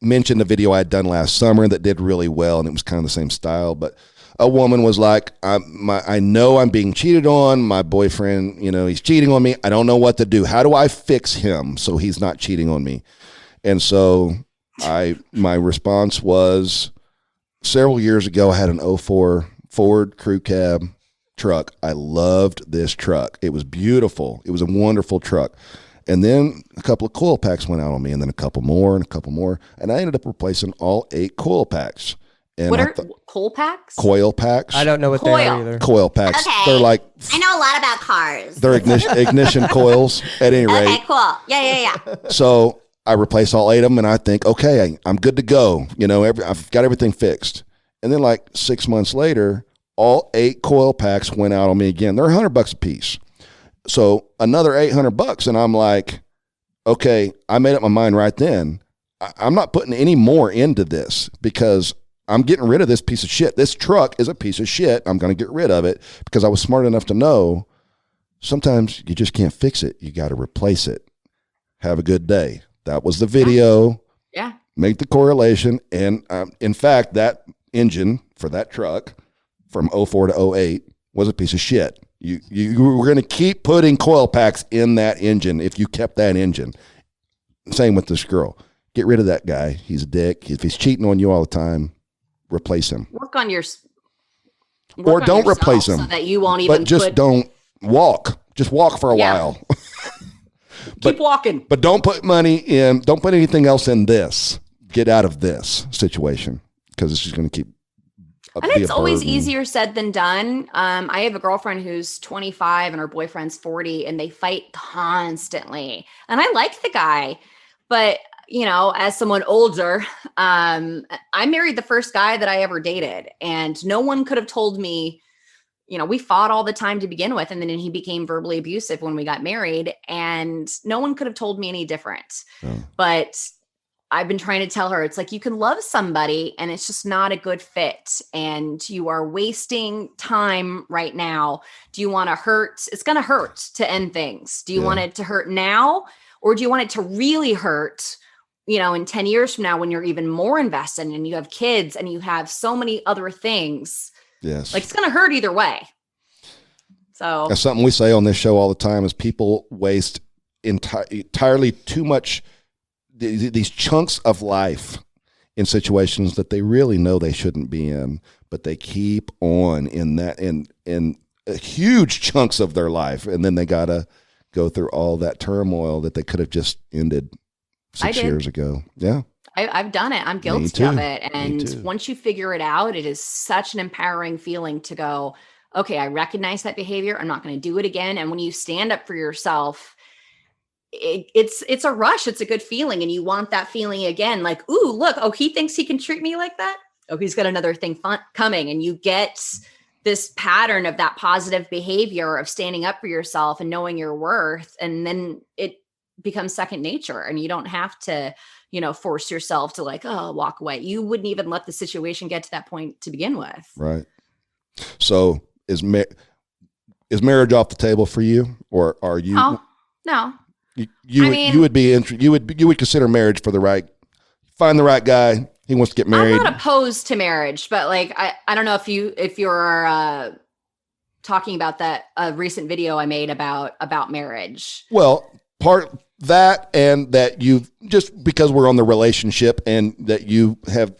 mentioned a video I had done last summer that did really well, and it was kind of the same style. But a woman was like, I know I'm being cheated on. My boyfriend, he's cheating on me. I don't know what to do. How do I fix him so he's not cheating on me? And so my response was, several years ago, I had an 04 Ford Crew Cab truck. I loved this truck. It was beautiful. It was a wonderful truck. And then a couple of coil packs went out on me, and then a couple more and a couple more. And I ended up replacing all 8 coil packs. And what are coil packs? Coil packs. I don't know what they are either. Coil packs. Okay. They're like, I know a lot about cars. they're ignition coils at any rate. Okay, cool. Yeah. So I replace all 8 of them, and I think, okay, I'm good to go. I've got everything fixed. And then like 6 months later, all 8 coil packs went out on me again. They're $100 a piece. So another $800, and I'm like, okay, I made up my mind right then. I'm not putting any more into this because I'm getting rid of this piece of shit. This truck is a piece of shit. I'm going to get rid of it because I was smart enough to know sometimes you just can't fix it. You got to replace it. Have a good day. That was the video. Yeah. Make the correlation. And in fact, that engine for that truck from 04 to 08 was a piece of shit. You were going to keep putting coil packs in that engine if you kept that engine. Same with this girl. Get rid of that guy. He's a dick. If he's cheating on you all the time, replace him. Work on Or don't replace him. So that you won't even But just don't walk. Just walk for a while. Keep walking. But don't put money in. Don't put anything else in this. Get out of this situation because it's just going to keep. And it's always easier said than done. I have a girlfriend who's 25 and her boyfriend's 40, and they fight constantly. And I like the guy, but as someone older, I married the first guy that I ever dated, and no one could have told me, we fought all the time to begin with. And then he became verbally abusive when we got married, and no one could have told me any different. But I've been trying to tell her, it's like, you can love somebody and it's just not a good fit, and you are wasting time right now. Do you want to hurt? It's going to hurt to end things. Do you want it to hurt now, or do you want it to really hurt, in 10 years from now when you're even more invested and you have kids and you have so many other things? Yes. Like, it's going to hurt either way. So that's something we say on this show all the time is people waste entirely too much these chunks of life in situations that they really know they shouldn't be in, but they keep on in that in huge chunks of their life, and then they gotta go through all that turmoil that they could have just ended 6 years ago. Yeah, I've done it. I'm guilty of it. And once you figure it out, it is such an empowering feeling to go, okay, I recognize that behavior. I'm not going to do it again. And when you stand up for yourself, it's a rush. It's a good feeling. And you want that feeling again. Like, ooh, look, oh, he thinks he can treat me like that. Oh, he's got another thing coming. And you get this pattern of that positive behavior of standing up for yourself and knowing your worth. And then it becomes second nature, and you don't have to, force yourself to like, oh, walk away. You wouldn't even let the situation get to that point to begin with. Right. So is marriage off the table for you, or are you? Oh, no. You would be you would consider marriage for find the right guy. He wants to get married. I'm not opposed to marriage, but like I don't know if you're talking about that recent video I made about marriage. Well, part that, and that you just because we're on the relationship, and that you have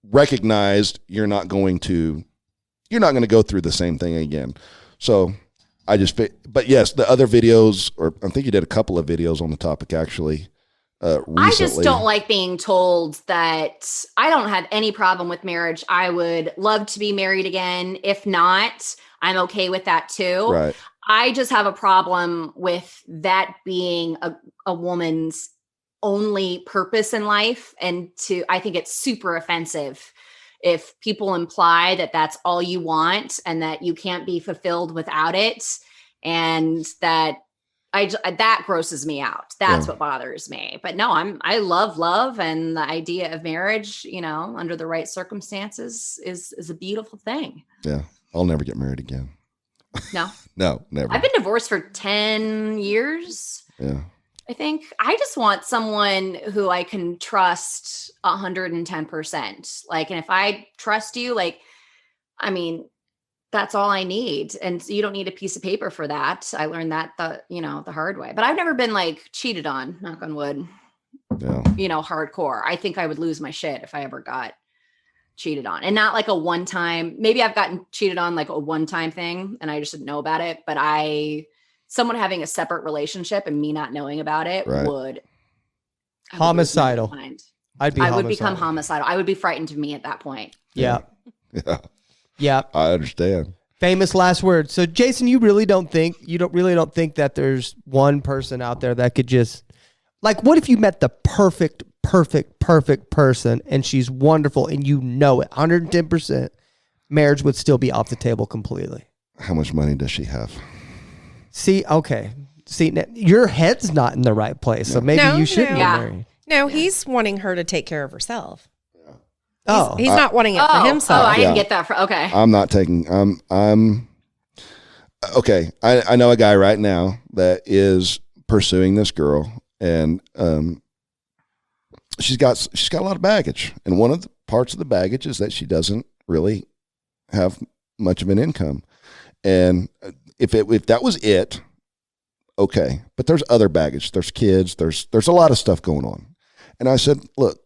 recognized you're not going to go through the same thing again. So but yes, the other videos, or I think you did a couple of videos on the topic actually. Recently. I just don't like being told that. I don't have any problem with marriage. I would love to be married again. If not, I'm okay with that too. Right. I just have a problem with that being a woman's only purpose in life. And I think it's super offensive if people imply that that's all you want and that you can't be fulfilled without it. And that grosses me out. That's what bothers me. But no, I love love, and the idea of marriage, under the right circumstances is a beautiful thing. Yeah. I'll never get married again. No. No, never. I've been divorced for 10 years. Yeah. I think I just want someone who I can trust 110%. Like, and if I trust you, like, I mean, that's all I need. And you don't need a piece of paper for that. I learned that the hard way, but I've never been like cheated on, knock on wood, hardcore. I think I would lose my shit if I ever got cheated on, and not like a one time. Maybe I've gotten cheated on like a one-time thing and I just didn't know about it, but someone having a separate relationship and me not knowing about it would homicidal. I would become homicidal. I would be frightened of me at that point. Yeah. Yeah. Yeah. I understand. Famous last words. So Jason, you really don't think that there's one person out there that could just, like, what if you met the perfect person and she's wonderful and it, 110%, marriage would still be off the table completely? How much money does she have? See, your head's not in the right place, so maybe you shouldn't be married. No, he's wanting her to take care of herself. He's not wanting it for himself. Oh, I didn't get that. Okay. I'm not taking. I'm okay. I know a guy right now that is pursuing this girl, and she's got a lot of baggage, and one of the parts of the baggage is that she doesn't really have much of an income, and if that was it, okay. But there's other baggage. There's kids. There's a lot of stuff going on, and I said, look.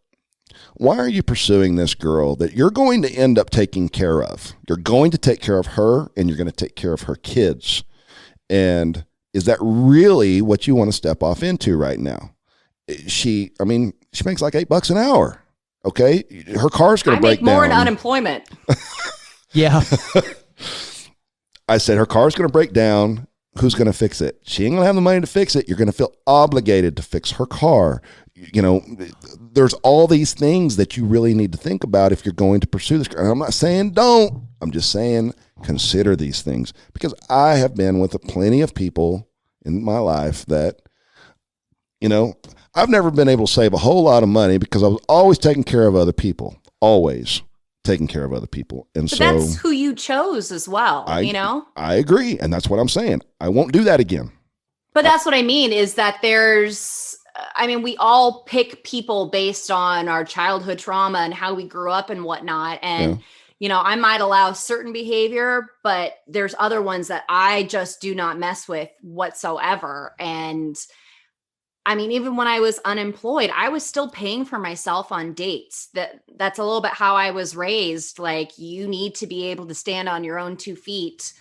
Why are you pursuing this girl that you're going to end up taking care of? You're going to take care of her, and you're going to take care of her kids. And is that really what you want to step off into right now? She makes like $8 an hour. Okay. Her car's going to break down. I make more in unemployment. Yeah. I said, her car's going to break down. Who's going to fix it? She ain't going to have the money to fix it. You're going to feel obligated to fix her car. There's all these things that you really need to think about if you're going to pursue this. And I'm not saying don't. I'm just saying consider these things, because I have been with plenty of people in my life that, I've never been able to save a whole lot of money because I was always taking care of other people, always taking care of other people. And but that's who you chose as well, I agree. And that's what I'm saying. I won't do that again. But that's what I mean is that we all pick people based on our childhood trauma and how we grew up and whatnot. And, I might allow certain behavior, but there's other ones that I just do not mess with whatsoever. And even when I was unemployed, I was still paying for myself on dates. That's a little bit how I was raised. Like, you need to be able to stand on your own 2 feet,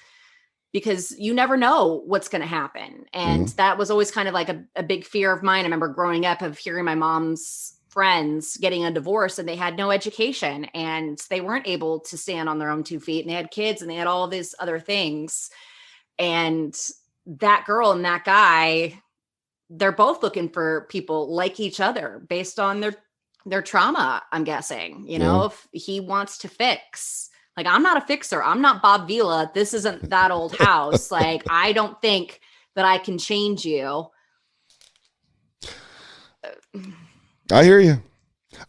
because you never know what's going to happen. And that was always kind of like a big fear of mine. I remember growing up of hearing my mom's friends getting a divorce, and they had no education and they weren't able to stand on their own 2 feet, and they had kids and they had all of these other things. And that girl and that guy, they're both looking for people like each other based on their trauma, I'm guessing, if he wants to fix. Like, I'm not a fixer. I'm not Bob Vila. This isn't that old house. Like, I don't think that I can change you. I hear you.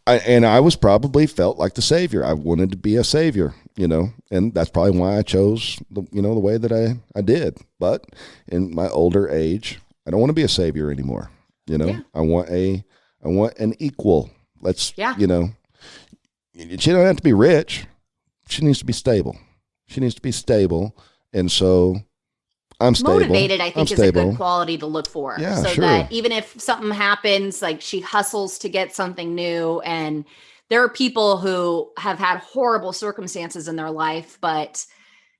I was probably felt like the savior. I wanted to be a savior, and that's probably why I chose the way that I did. But in my older age, I don't want to be a savior anymore. I want an equal. She don't have to be rich. She needs to be stable. And so I'm stable. Motivated, I think, is a good quality to look for. Yeah, so sure. that even if something happens, like she hustles to get something new. And there are people who have had horrible circumstances in their life, but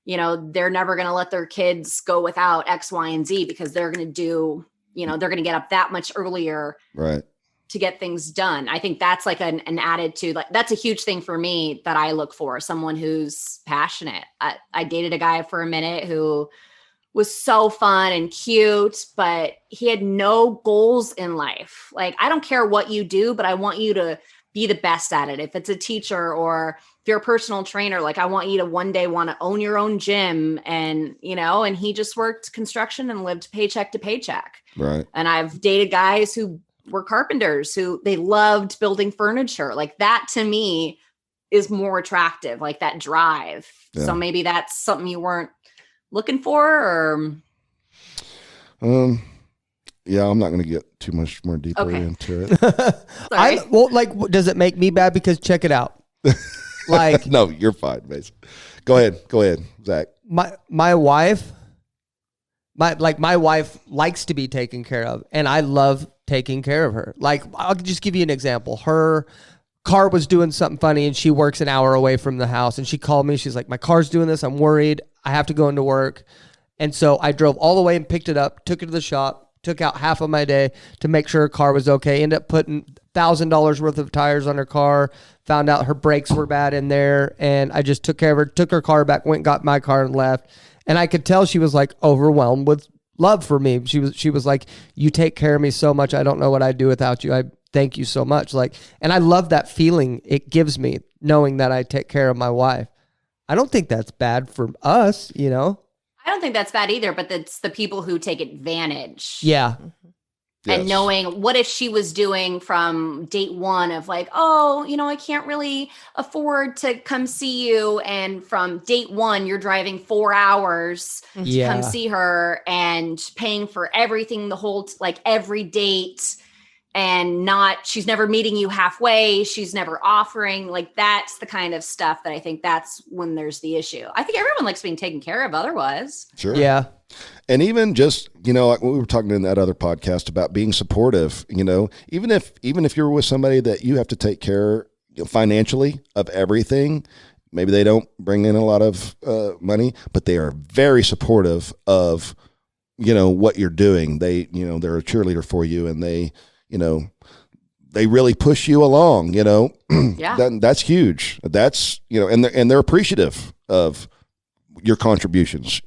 they're never going to let their kids go without X, Y, and Z because they're going to do, they're going to get up that much earlier. Right. To get things done. I think that's like an attitude, like that's a huge thing for me that I look for, someone who's passionate. I dated a guy for a minute who was so fun and cute, but he had no goals in life. Like, I don't care what you do, but I want you to be the best at it. If it's a teacher or if you're a personal trainer, like I want you to one day want to own your own gym and he just worked construction and lived paycheck to paycheck. Right. And I've dated guys who were carpenters who they loved building furniture. Like that to me is more attractive, like that drive. Yeah. So maybe that's something you weren't looking for or. Yeah, I'm not going to get too much more deeper into it. Does it make me bad? Because check it out. Like, no, you're fine, basically. Go ahead, Zach. My wife, my wife likes to be taken care of, and I love taking care of her. Like, I'll just give you an example. Her car was doing something funny, and she works an hour away from the house, and she called me. She's like, my car's doing this. I'm worried. I have to go into work. And so I drove all the way and picked it up, took it to the shop, took out half of my day to make sure her car was okay. Ended up putting $1,000 worth of tires on her car, found out her brakes were bad in there, and I just took care of her, took her car back, went and got my car and left. And I could tell she was like overwhelmed with love for me. She was like, you take care of me so much. I don't know what I'd do without you. I thank you so much. Like, and I love that feeling it gives me knowing that I take care of my wife. I don't think that's bad for us, I don't think that's bad either, but it's the people who take advantage. Yeah. And knowing what if she was doing from date one of like, oh, I can't really afford to come see you. And from date one, you're driving 4 hours to come see her and paying for everything, like every date. And she's never meeting you halfway. She's never offering. Like, that's the kind of stuff that I think that's when there's the issue. I think everyone likes being taken care of otherwise. Sure. Yeah. And even just, like we were talking in that other podcast about being supportive, even if you're with somebody that you have to take care financially of everything, maybe they don't bring in a lot of money, but they are very supportive of, what you're doing. They, they're a cheerleader for you, and they really push you along, Yeah. That's huge. That's, and they're appreciative of your contributions,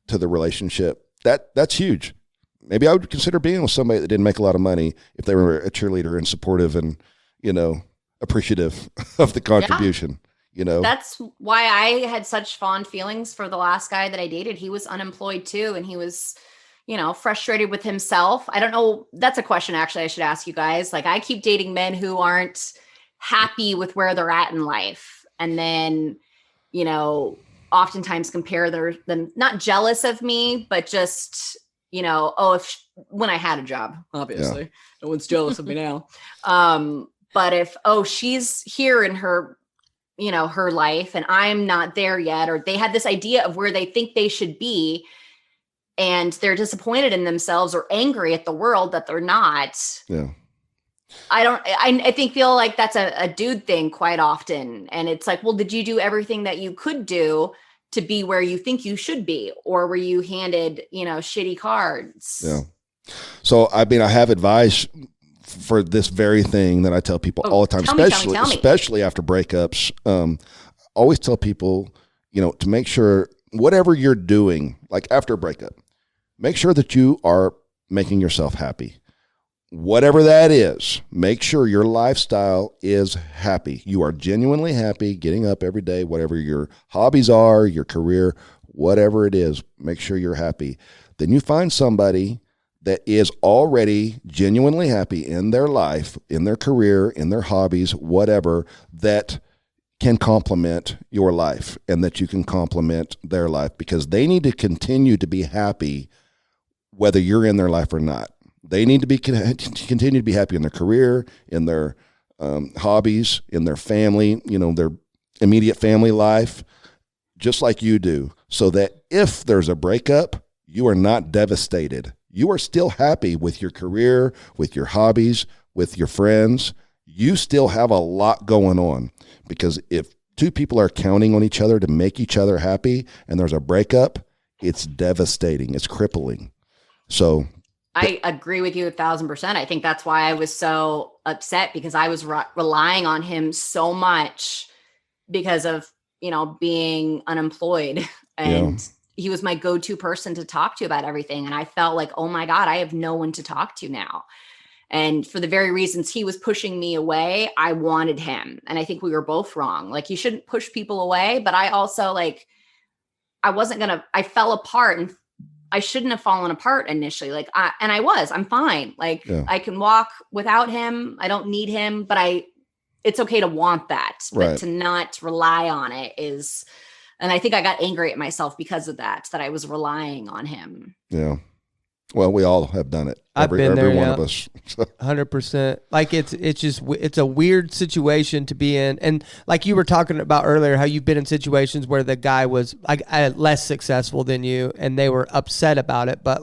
to the relationship. That's huge. Maybe I would consider being with somebody that didn't make a lot of money if they were a cheerleader and supportive and, appreciative of the contribution, That's why I had such fond feelings for the last guy that I dated. He was unemployed too. And he was, frustrated with himself. I don't know. That's a question actually I should ask you guys. Like, I keep dating men who aren't happy with where they're at in life. And then, oftentimes compare them, not jealous of me, but just, when I had a job, obviously, no one's jealous of me now. But if, she's here in her, her life and I'm not there yet, or they had this idea of where they think they should be, and they're disappointed in themselves or angry at the world that they're not. Yeah. I feel like that's a dude thing quite often. And it's like, well, did you do everything that you could do to be where you think you should be? Or were you handed, shitty cards? Yeah. So, I have advice for this very thing that I tell people all the time, especially after breakups. Always tell people, to make sure whatever you're doing, like after a breakup, make sure that you are making yourself happy. Whatever that is, make sure your lifestyle is happy. You are genuinely happy getting up every day, whatever your hobbies are, your career, whatever it is, make sure you're happy. Then you find somebody that is already genuinely happy in their life, in their career, in their hobbies, whatever, that can complement your life and that you can complement their life, because they need to continue to be happy whether you're in their life or not. They need to continue to be happy in their career, in their hobbies, in their family, their immediate family life, just like you do, so that if there's a breakup, you are not devastated. You are still happy with your career, with your hobbies, with your friends. You still have a lot going on, because if two people are counting on each other to make each other happy and there's a breakup, it's devastating. It's crippling. So I agree with you 1,000%. I think that's why I was so upset, because I was relying on him so much because of, being unemployed, and he was my go-to person to talk to about everything. And I felt like, oh my God, I have no one to talk to now. And for the very reasons he was pushing me away, I wanted him. And I think we were both wrong. Like, you shouldn't push people away, but I also I fell apart, and I shouldn't have fallen apart initially. I'm fine. I can walk without him. I don't need him, but it's okay to want that, but to not rely on it is. And I think I got angry at myself because of that I was relying on him. Yeah. Well, we all have done it. Every one of us. 100%. Like it's a weird situation to be in. And like you were talking about earlier, how you've been in situations where the guy was less successful than you and they were upset about it. But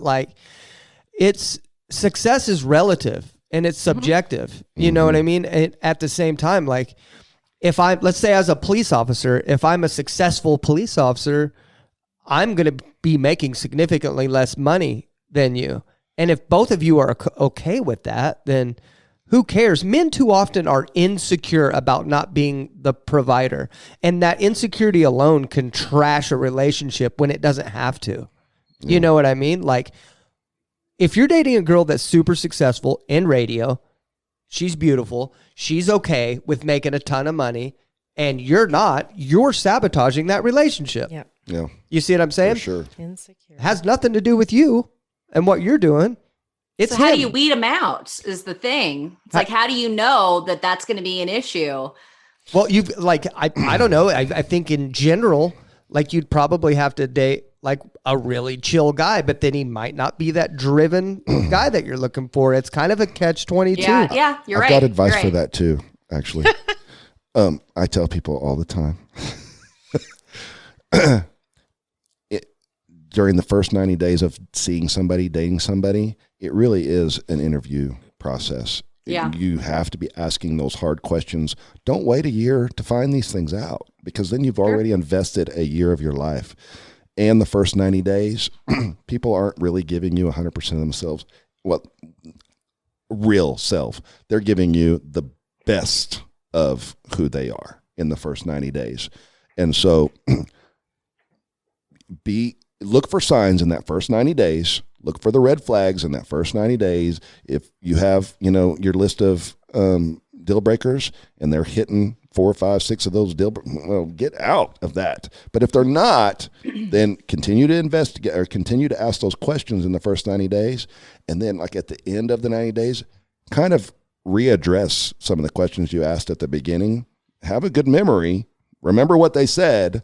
success is relative and it's subjective. You know what I mean? And at the same time, like, let's say as a police officer, if I'm a successful police officer, I'm going to be making significantly less money than you. And if both of you are okay with that, then who cares? Men too often are insecure about not being the provider. And that insecurity alone can trash a relationship when it doesn't have to. You know what I mean? Like, if you're dating a girl that's super successful in radio, she's beautiful, she's okay with making a ton of money, and you're not, you're sabotaging that relationship. Yeah. You see what I'm saying? For sure. Insecure. It has nothing to do with you and what you're doing. It's so how him. do you weed them out is the thing. It's like, how do you know that that's going to be an issue? Well, I don't know. I think in general, like, you'd probably have to date like a really chill guy, but then he might not be that driven guy that you're looking for. It's kind of a catch-22. Yeah, you're right. I've got advice for that too, actually. I tell people all the time. During the first 90 days of seeing somebody, dating somebody, it really is an interview process. Yeah. You have to be asking those hard questions. Don't wait a year to find these things out, because then you've already invested a year of your life. And the first 90 days, people aren't really giving you 100% of themselves. Well, real self. They're giving you the best of who they are in the first 90 days. And so look for signs in that first 90 days. Look for the red flags in that first 90 days. If you have, your list of deal breakers and they're hitting 4, 5, 6 of those get out of that. But if they're not, then continue to investigate or continue to ask those questions in the first 90 days. And then, like, at the end of the 90 days, kind of readdress some of the questions you asked at the beginning. Have a good memory. Remember what they said.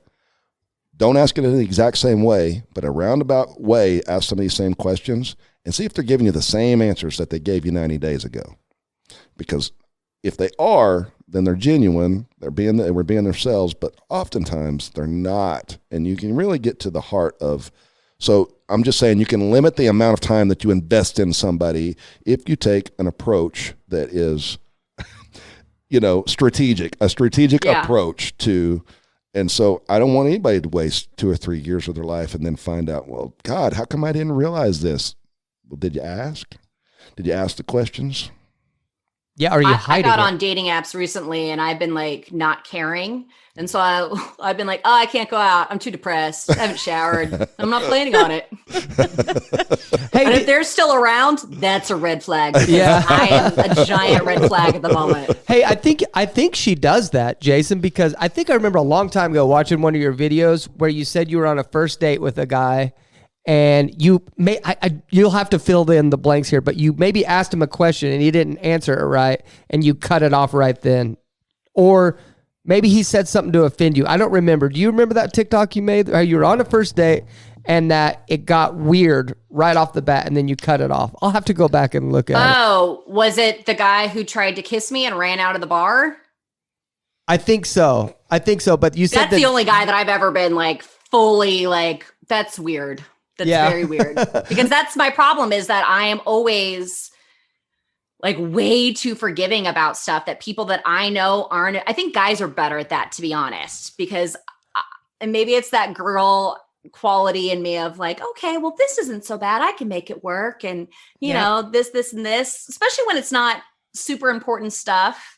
Don't ask it in the exact same way, but a roundabout way, ask some of these same questions and see if they're giving you the same answers that they gave you 90 days ago. Because if they are, then they're genuine. We're being themselves, but oftentimes they're not. And you can really get to the heart of. So I'm just saying, you can limit the amount of time that you invest in somebody if you take an approach that is, strategic, a strategic approach to. And so I don't want anybody to waste 2 or 3 years of their life and then find out, well, God, how come I didn't realize this? Well, did you ask? Did you ask the questions? Yeah, are you hiding I got it? on dating apps recently, and I've been not caring. And so I've been like, I can't go out. I'm too depressed. I haven't showered. I'm not planning on it. Hey, and if they're still around, that's a red flag. Yeah. I am a giant red flag at the moment. Hey, I think she does that, Jason, because I think I remember a long time ago watching one of your videos where you said you were on a first date with a guy and you may you'll have to fill in the blanks here, but you maybe asked him a question and he didn't answer it right, and you cut it off right then, or maybe he said something to offend you. I don't remember. Do you remember that TikTok you made? How you were on a first date and that it got weird right off the bat, and then you cut it off? I'll have to go back and look at it. Oh, was it the guy who tried to kiss me and ran out of the bar? I think so. But you said That's the only guy that I've ever been like fully like, that's weird. That's very weird. Because that's my problem, is that I am always like way too forgiving about stuff that people that I know aren't. I think guys are better at that, to be honest, because and maybe it's that girl quality in me of like, okay, well, this isn't so bad. I can make it work. And you know, this, and this, especially when it's not super important stuff.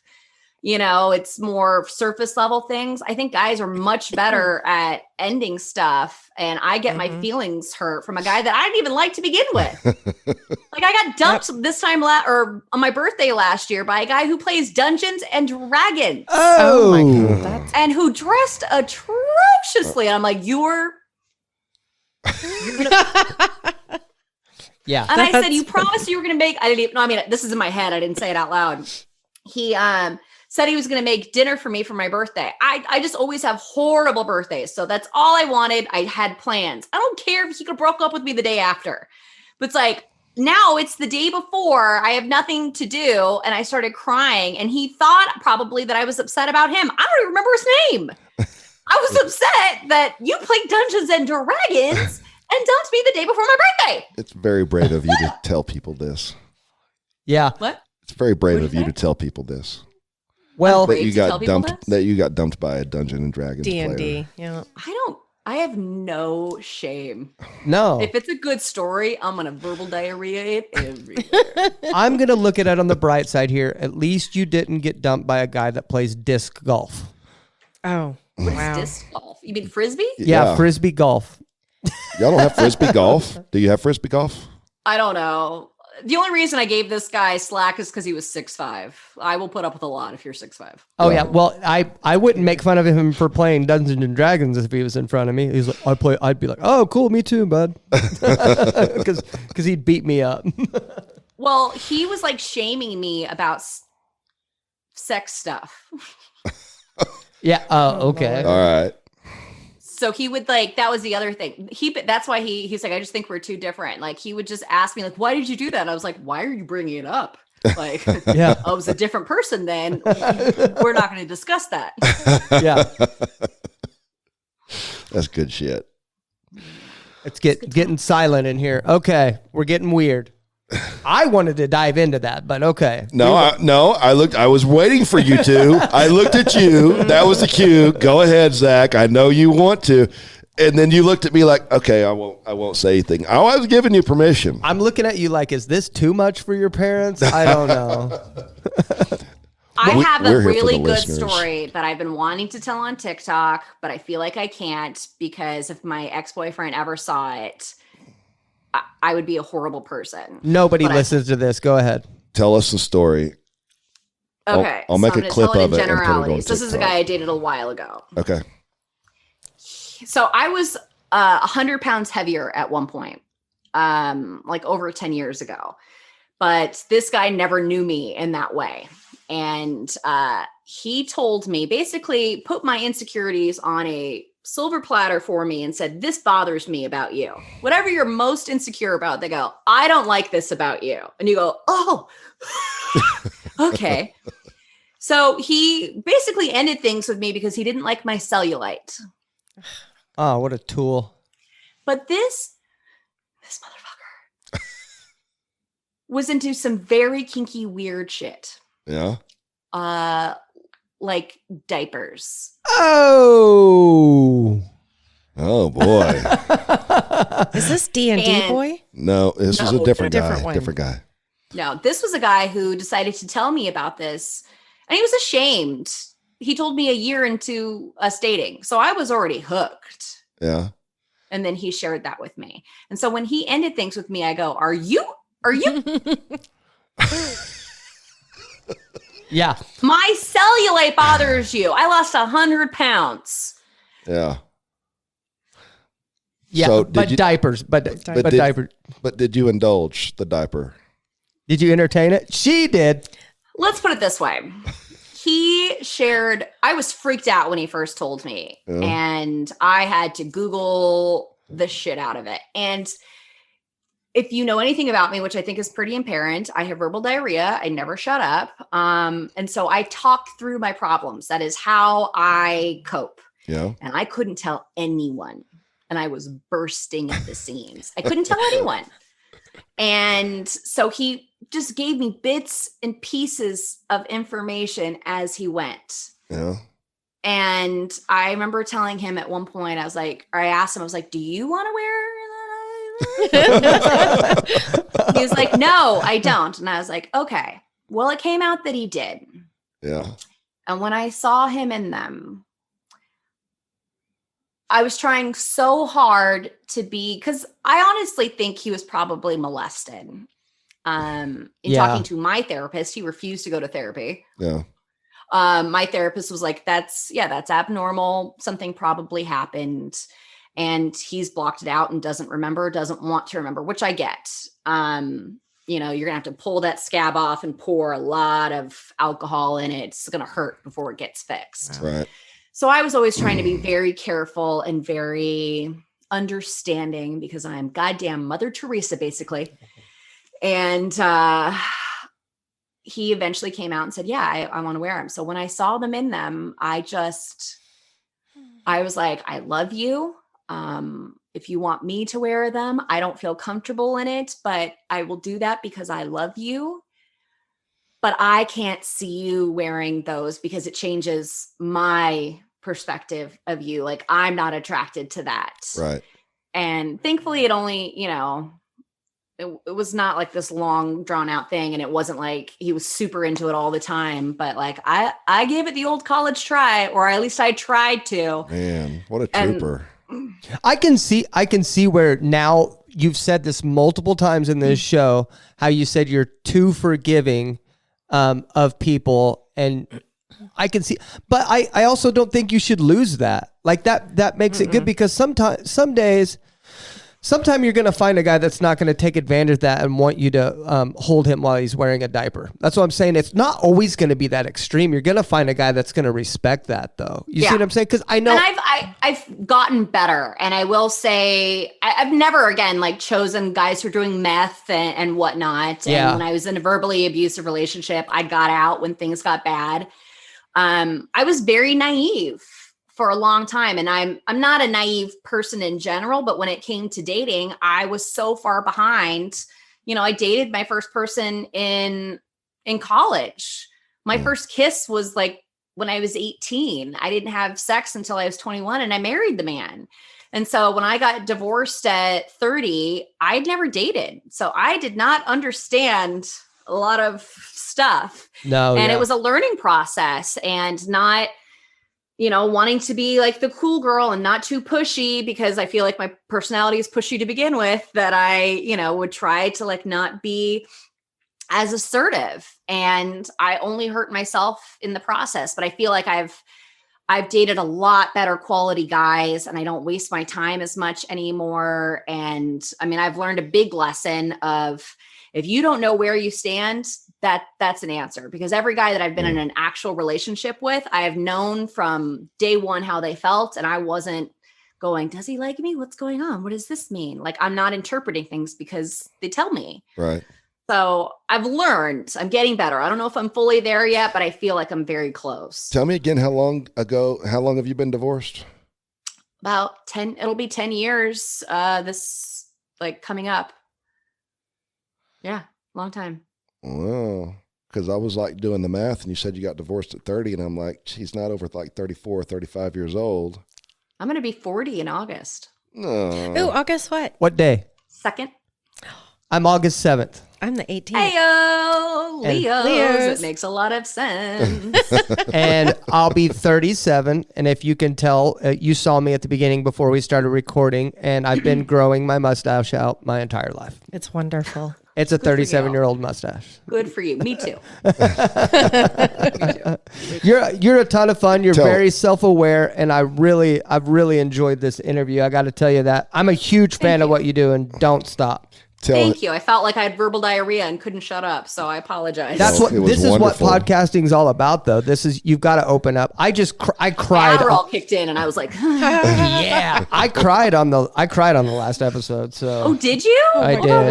You know, it's more surface level things. I think guys are much better at ending stuff. And I get my feelings hurt from a guy that I didn't even like to begin with. Like I got dumped this time or on my birthday last year by a guy who plays Dungeons and Dragons. Oh my God. And who dressed atrociously. And I'm like, you're yeah. And I said, you promised you were going to make, I didn't even, no, I mean, this is in my head. I didn't say it out loud. He, said he was going to make dinner for me for my birthday. I just always have horrible birthdays. So that's all I wanted. I had plans. I don't care if he could have broke up with me the day after. But it's like, now it's the day before. I have nothing to do. And I started crying. And he thought probably that I was upset about him. I don't even remember his name. I was upset that you played Dungeons and Dragons and dumped me the day before my birthday. It's very brave of you to tell people this. Yeah. What? It's very brave What'd of you you say? to tell people this. Well, That Brave you to tell got people dumped. this? That you got dumped by a Dungeon and Dragons player. D&D. Yeah. I have no shame. no. If it's a good story, I'm going to verbal diarrhea it everywhere. I'm going to look at it on the bright side here. At least you didn't get dumped by a guy that plays disc golf. Oh, wow. Disc golf. You mean Frisbee? Yeah, frisbee golf. Y'all don't have frisbee golf? Do you have frisbee golf? I don't know. The only reason I gave this guy slack is because he was 6'5". I will put up with a lot if you're 6'5". Oh yeah. Well, I wouldn't make fun of him for playing Dungeons and Dragons if he was in front of me. He's like, I'd be like, oh, cool, me too, bud, because he'd beat me up. Well, he was like shaming me about sex stuff. Yeah. Oh, okay. All right. So he would like, that was the other thing. That's why he's like, I just think we're too different. Like he would just ask me like, why did you do that? And I was like, why are you bringing it up? Like, Yeah. I was a different person then. We're not going to discuss that. Yeah. That's good shit. It's getting silent in here. Okay, we're getting weird. I wanted to dive into that, but okay. I was waiting for you to. I looked at you. That was the cue. Go ahead, Zach. I know you want to. And then you looked at me like, okay, I won't say anything. I was giving you permission. I'm looking at you like, is this too much for your parents? I don't know. I have we're a here for really the good listeners. story that I've been wanting to tell on TikTok, but I feel like I can't because if my ex-boyfriend ever saw it, I would be a horrible person. Nobody But listens to this. Go ahead. Tell us the story. Okay. I'll make so a I'm gonna clip tell of it and put it on generalities. This is a TikTok. guy I dated a while ago. Okay. So I was 100 pounds heavier at one point, like over 10 years ago. But this guy never knew me in that way. And he told me, basically put my insecurities on a silver platter for me and said, this bothers me about you. Whatever you're most insecure about, they go, I don't like this about you. And you go, oh, okay. So he basically ended things with me because he didn't like my cellulite. Oh, what a tool. But this motherfucker was into some very kinky, weird shit. Yeah. Like diapers. Oh. Oh boy. Is this D&D And- boy? No, this was a No, different different guy. one. Different guy. No, this was a guy who decided to tell me about this, and he was ashamed. He told me a year into us dating, so I was already hooked. Yeah. And then he shared that with me. And so when he ended things with me, I go, Are you Yeah. my cellulite bothers you? I lost 100 pounds. Yeah. Yeah, So but you, diapers. But diapers. but did you indulge the diaper? Did you entertain it? She did. Let's put it this way. He shared, I was freaked out when he first told me, and I had to Google the shit out of it. And if you know anything about me, which I think is pretty apparent, I have verbal diarrhea. I never shut up. And so I talk through my problems. That is how I cope. Yeah. And I couldn't tell anyone. And I was bursting at the seams. I couldn't tell anyone. And so he just gave me bits and pieces of information as he went. Yeah. And I remember telling him at one point, I asked him, I was like, do you want to wear? He was like, no, I don't. And I was like, okay. Well, it came out that he did. Yeah. And when I saw him in them, I was trying so hard to be, because I honestly think he was probably molested. In talking to my therapist, he refused to go to therapy. Yeah. My therapist was like, that's abnormal. Something probably happened. And he's blocked it out and doesn't want to remember, which I get. You're going to have to pull that scab off and pour a lot of alcohol in it. It's going to hurt before it gets fixed. Right. So I was always trying to be very careful and very understanding because I'm goddamn Mother Teresa, basically. And he eventually came out and said, yeah, I want to wear them. So when I saw them in them, I was like, I love you. If you want me to wear them, I don't feel comfortable in it, but I will do that because I love you. But I can't see you wearing those because it changes my perspective of you. Like, I'm not attracted to that. Right. And thankfully it only, it was not like this long drawn out thing. And it wasn't like he was super into it all the time, but like I gave it the old college try, or at least I tried to. Man, what a trooper. I can see where now you've said this multiple times in this show, how you said you're too forgiving of people, and I can see, but I also don't think you should lose that. Like that makes it good, because sometime you're going to find a guy that's not going to take advantage of that and want you to hold him while he's wearing a diaper. That's what I'm saying. It's not always going to be that extreme. You're going to find a guy that's going to respect that, though. You see what I'm saying? Because I know. And I've gotten better. And I will say, I've never, again, like chosen guys who are doing meth and whatnot. And when I was in a verbally abusive relationship, I got out when things got bad. I was very naive for a long time. And I'm not a naive person in general, but when it came to dating, I was so far behind. I dated my first person in college. My first kiss was like when I was 18. I didn't have sex until I was 21, and I married the man. And so when I got divorced at 30, I'd never dated. So I did not understand a lot of stuff. It was a learning process, and not wanting to be like the cool girl and not too pushy, because I feel like my personality is pushy to begin with, that I, would try to like not be as assertive, and I only hurt myself in the process. But I feel like I've dated a lot better quality guys, and I don't waste my time as much anymore. And I mean, I've learned a big lesson of, if you don't know where you stand, that's an answer, because every guy that I've been in an actual relationship with, I have known from day one how they felt. And I wasn't going, does he like me? What's going on? What does this mean? Like, I'm not interpreting things because they tell me. Right. So I've learned, I'm getting better. I don't know if I'm fully there yet, but I feel like I'm very close. Tell me again, how long have you been divorced? About 10, it'll be 10 years, this like coming up. Yeah. Long time. Well, because I was like doing the math, and you said you got divorced at 30, and I'm like, she's not over like 34 or 35 years old. I'm going to be 40 in August. No. Oh, August what? What day? 2nd. I'm August 7th. I'm the 18th. Heyo, Leos. Leos. It makes a lot of sense. And I'll be 37. And if you can tell, you saw me at the beginning before we started recording, and I've been growing my mustache out my entire life. It's wonderful. It's a 37-year-old mustache. Good for you. Me too. You're a ton of fun. You're Tell- very self-aware, and I've really enjoyed this interview. I got to tell you that. I'm a huge fan of what you do, and don't stop. Thank you. I felt like I had verbal diarrhea and couldn't shut up, so I apologize. This is what podcasting is all about, though. You've got to open up. I cried. Adderall kicked in, and I was like, yeah, I cried on the last episode. So oh, did you? I About did.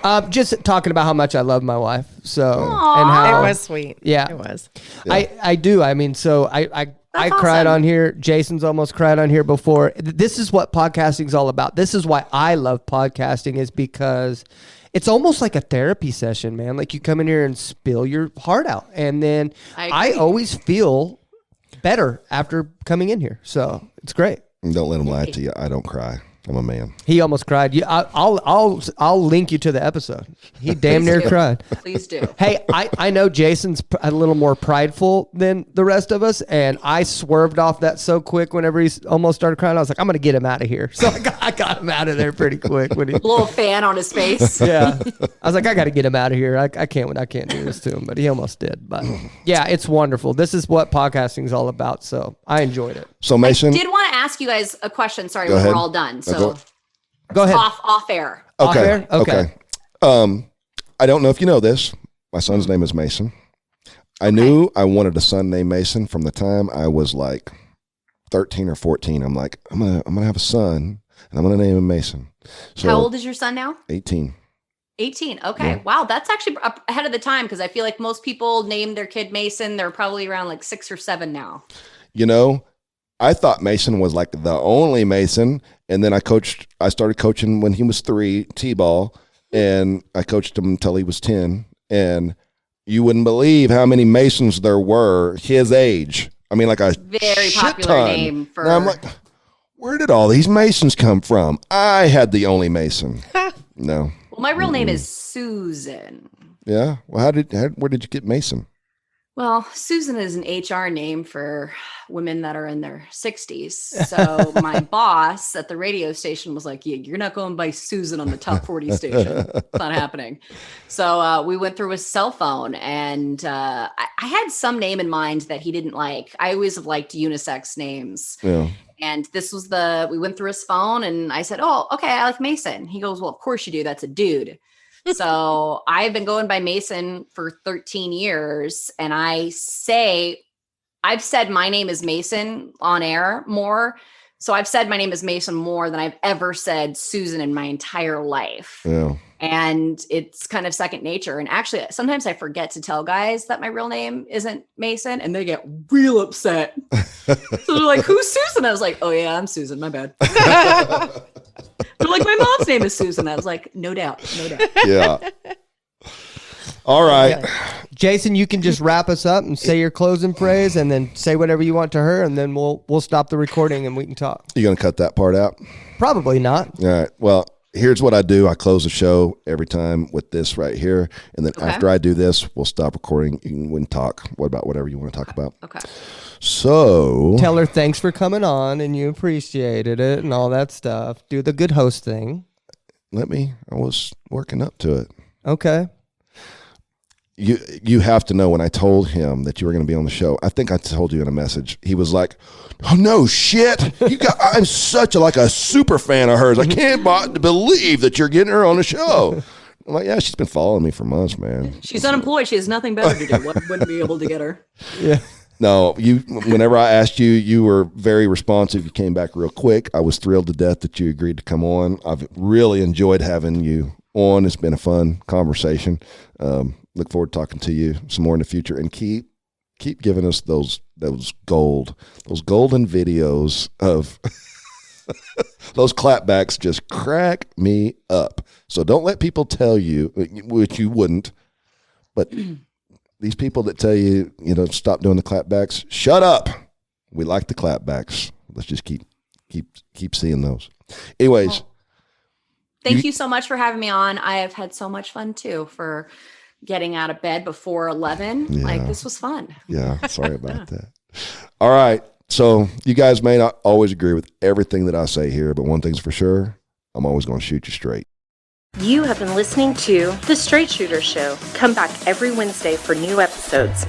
What? Just talking about how much I love my wife. So Aw. and how It was sweet. Yeah. It was. I do. I mean, so I cried awesome. on here. Jason's almost cried on here before. This is what podcasting is all about. This is why I love podcasting, is because it's almost like a therapy session, man. Like you come in here and spill your heart out. And then I always feel better after coming in here. So it's great. And don't let him lie to you. I don't cry. I'm a man. He almost cried. I'll link you to the episode. He damn near cried. Please do. Hey, I know Jason's a little more prideful than the rest of us, and I swerved off that so quick whenever he almost started crying. I was like, I'm going to get him out of here. So I got him out of there pretty quick. When he, Little fan on his face. yeah, I was like, I got to get him out of here. I can't do this to him, but he almost did. But yeah, it's wonderful. This is what podcasting is all about. So I enjoyed it. So Mason, Did want to ask you guys a question. Sorry, Go when ahead. we're all done. So Go ahead. off air. Off okay, air? Okay. I don't know if you know this. My son's name is Mason. I knew I wanted a son named Mason from the time I was like 13 or 14. I'm like, I'm gonna have a son, and I'm gonna name him Mason. So How old is your son now? 18. 18. Okay. Yeah. Wow. That's actually ahead of the time, because I feel like most people name their kid Mason. They're probably around like 6 or 7 now. You know, I thought Mason was like the only Mason, and then I started coaching when he was 3, T-ball, and I coached him until he was 10, and you wouldn't believe how many Masons there were his age. I mean, like a Very shit popular ton. name for. And I'm like, where did all these Masons come from? I had the only Mason. No. Well, my real name is Susan. Yeah. Well, where did you get Mason? Well, Susan is an HR name for women that are in their 60s. So my boss at the radio station was like, yeah, you're not going by Susan on the top 40 station. It's not happening. So we went through his cell phone, and I had some name in mind that he didn't like. I always have liked unisex names. Yeah. And this was we went through his phone, and I said, oh, okay, I like Mason. He goes, well, of course you do. That's a dude. So I've been going by Mason for 13 years. And I've said my name is Mason on air more. So I've said my name is Mason more than I've ever said Susan in my entire life. Yeah. And it's kind of second nature. And actually, sometimes I forget to tell guys that my real name isn't Mason, and they get real upset. So they're like, who's Susan? I was like, oh yeah, I'm Susan. My bad. They're like, my mom's name is Susan. I was like, no doubt. Yeah. All right. Jason, you can just wrap us up and say your closing phrase, and then say whatever you want to her, and then we'll stop the recording and we can talk. You going to cut that part out? Probably not. All right. Well, here's what I do. I close the show every time with this right here. And then after I do this, we'll stop recording. You can talk. What about whatever you want to talk about? Okay. So Tell her thanks for coming on and you appreciated it and all that stuff. Do the good host thing. I was working up to it. Okay. You have to know, when I told him that you were going to be on the show, I think I told you in a message, he was like, oh no shit, I'm such a super fan of hers, I can't believe that you're getting her on the show. I'm like, yeah, she's been following me for months, man. She's unemployed. She has nothing better to do. Wouldn't be able to get her. Yeah. No, whenever I asked you, you were very responsive. You came back real quick. I was thrilled to death that you agreed to come on. I've really enjoyed having you on. It's been a fun conversation. Look forward to talking to you some more in the future, and keep giving us those golden videos of those clapbacks. Just crack me up. So don't let people tell you, which you wouldn't, but these people that tell you, stop doing the clapbacks, shut up. We like the clapbacks. Let's just keep seeing those. Anyways. Thank you so much for having me on. I have had so much fun too, for getting out of bed before 11. Yeah. Like, this was fun. Yeah. Sorry about that. All right. So you guys may not always agree with everything that I say here, but one thing's for sure, I'm always going to shoot you straight. You have been listening to The Straight Shooter Show. Come back every Wednesday for new episodes.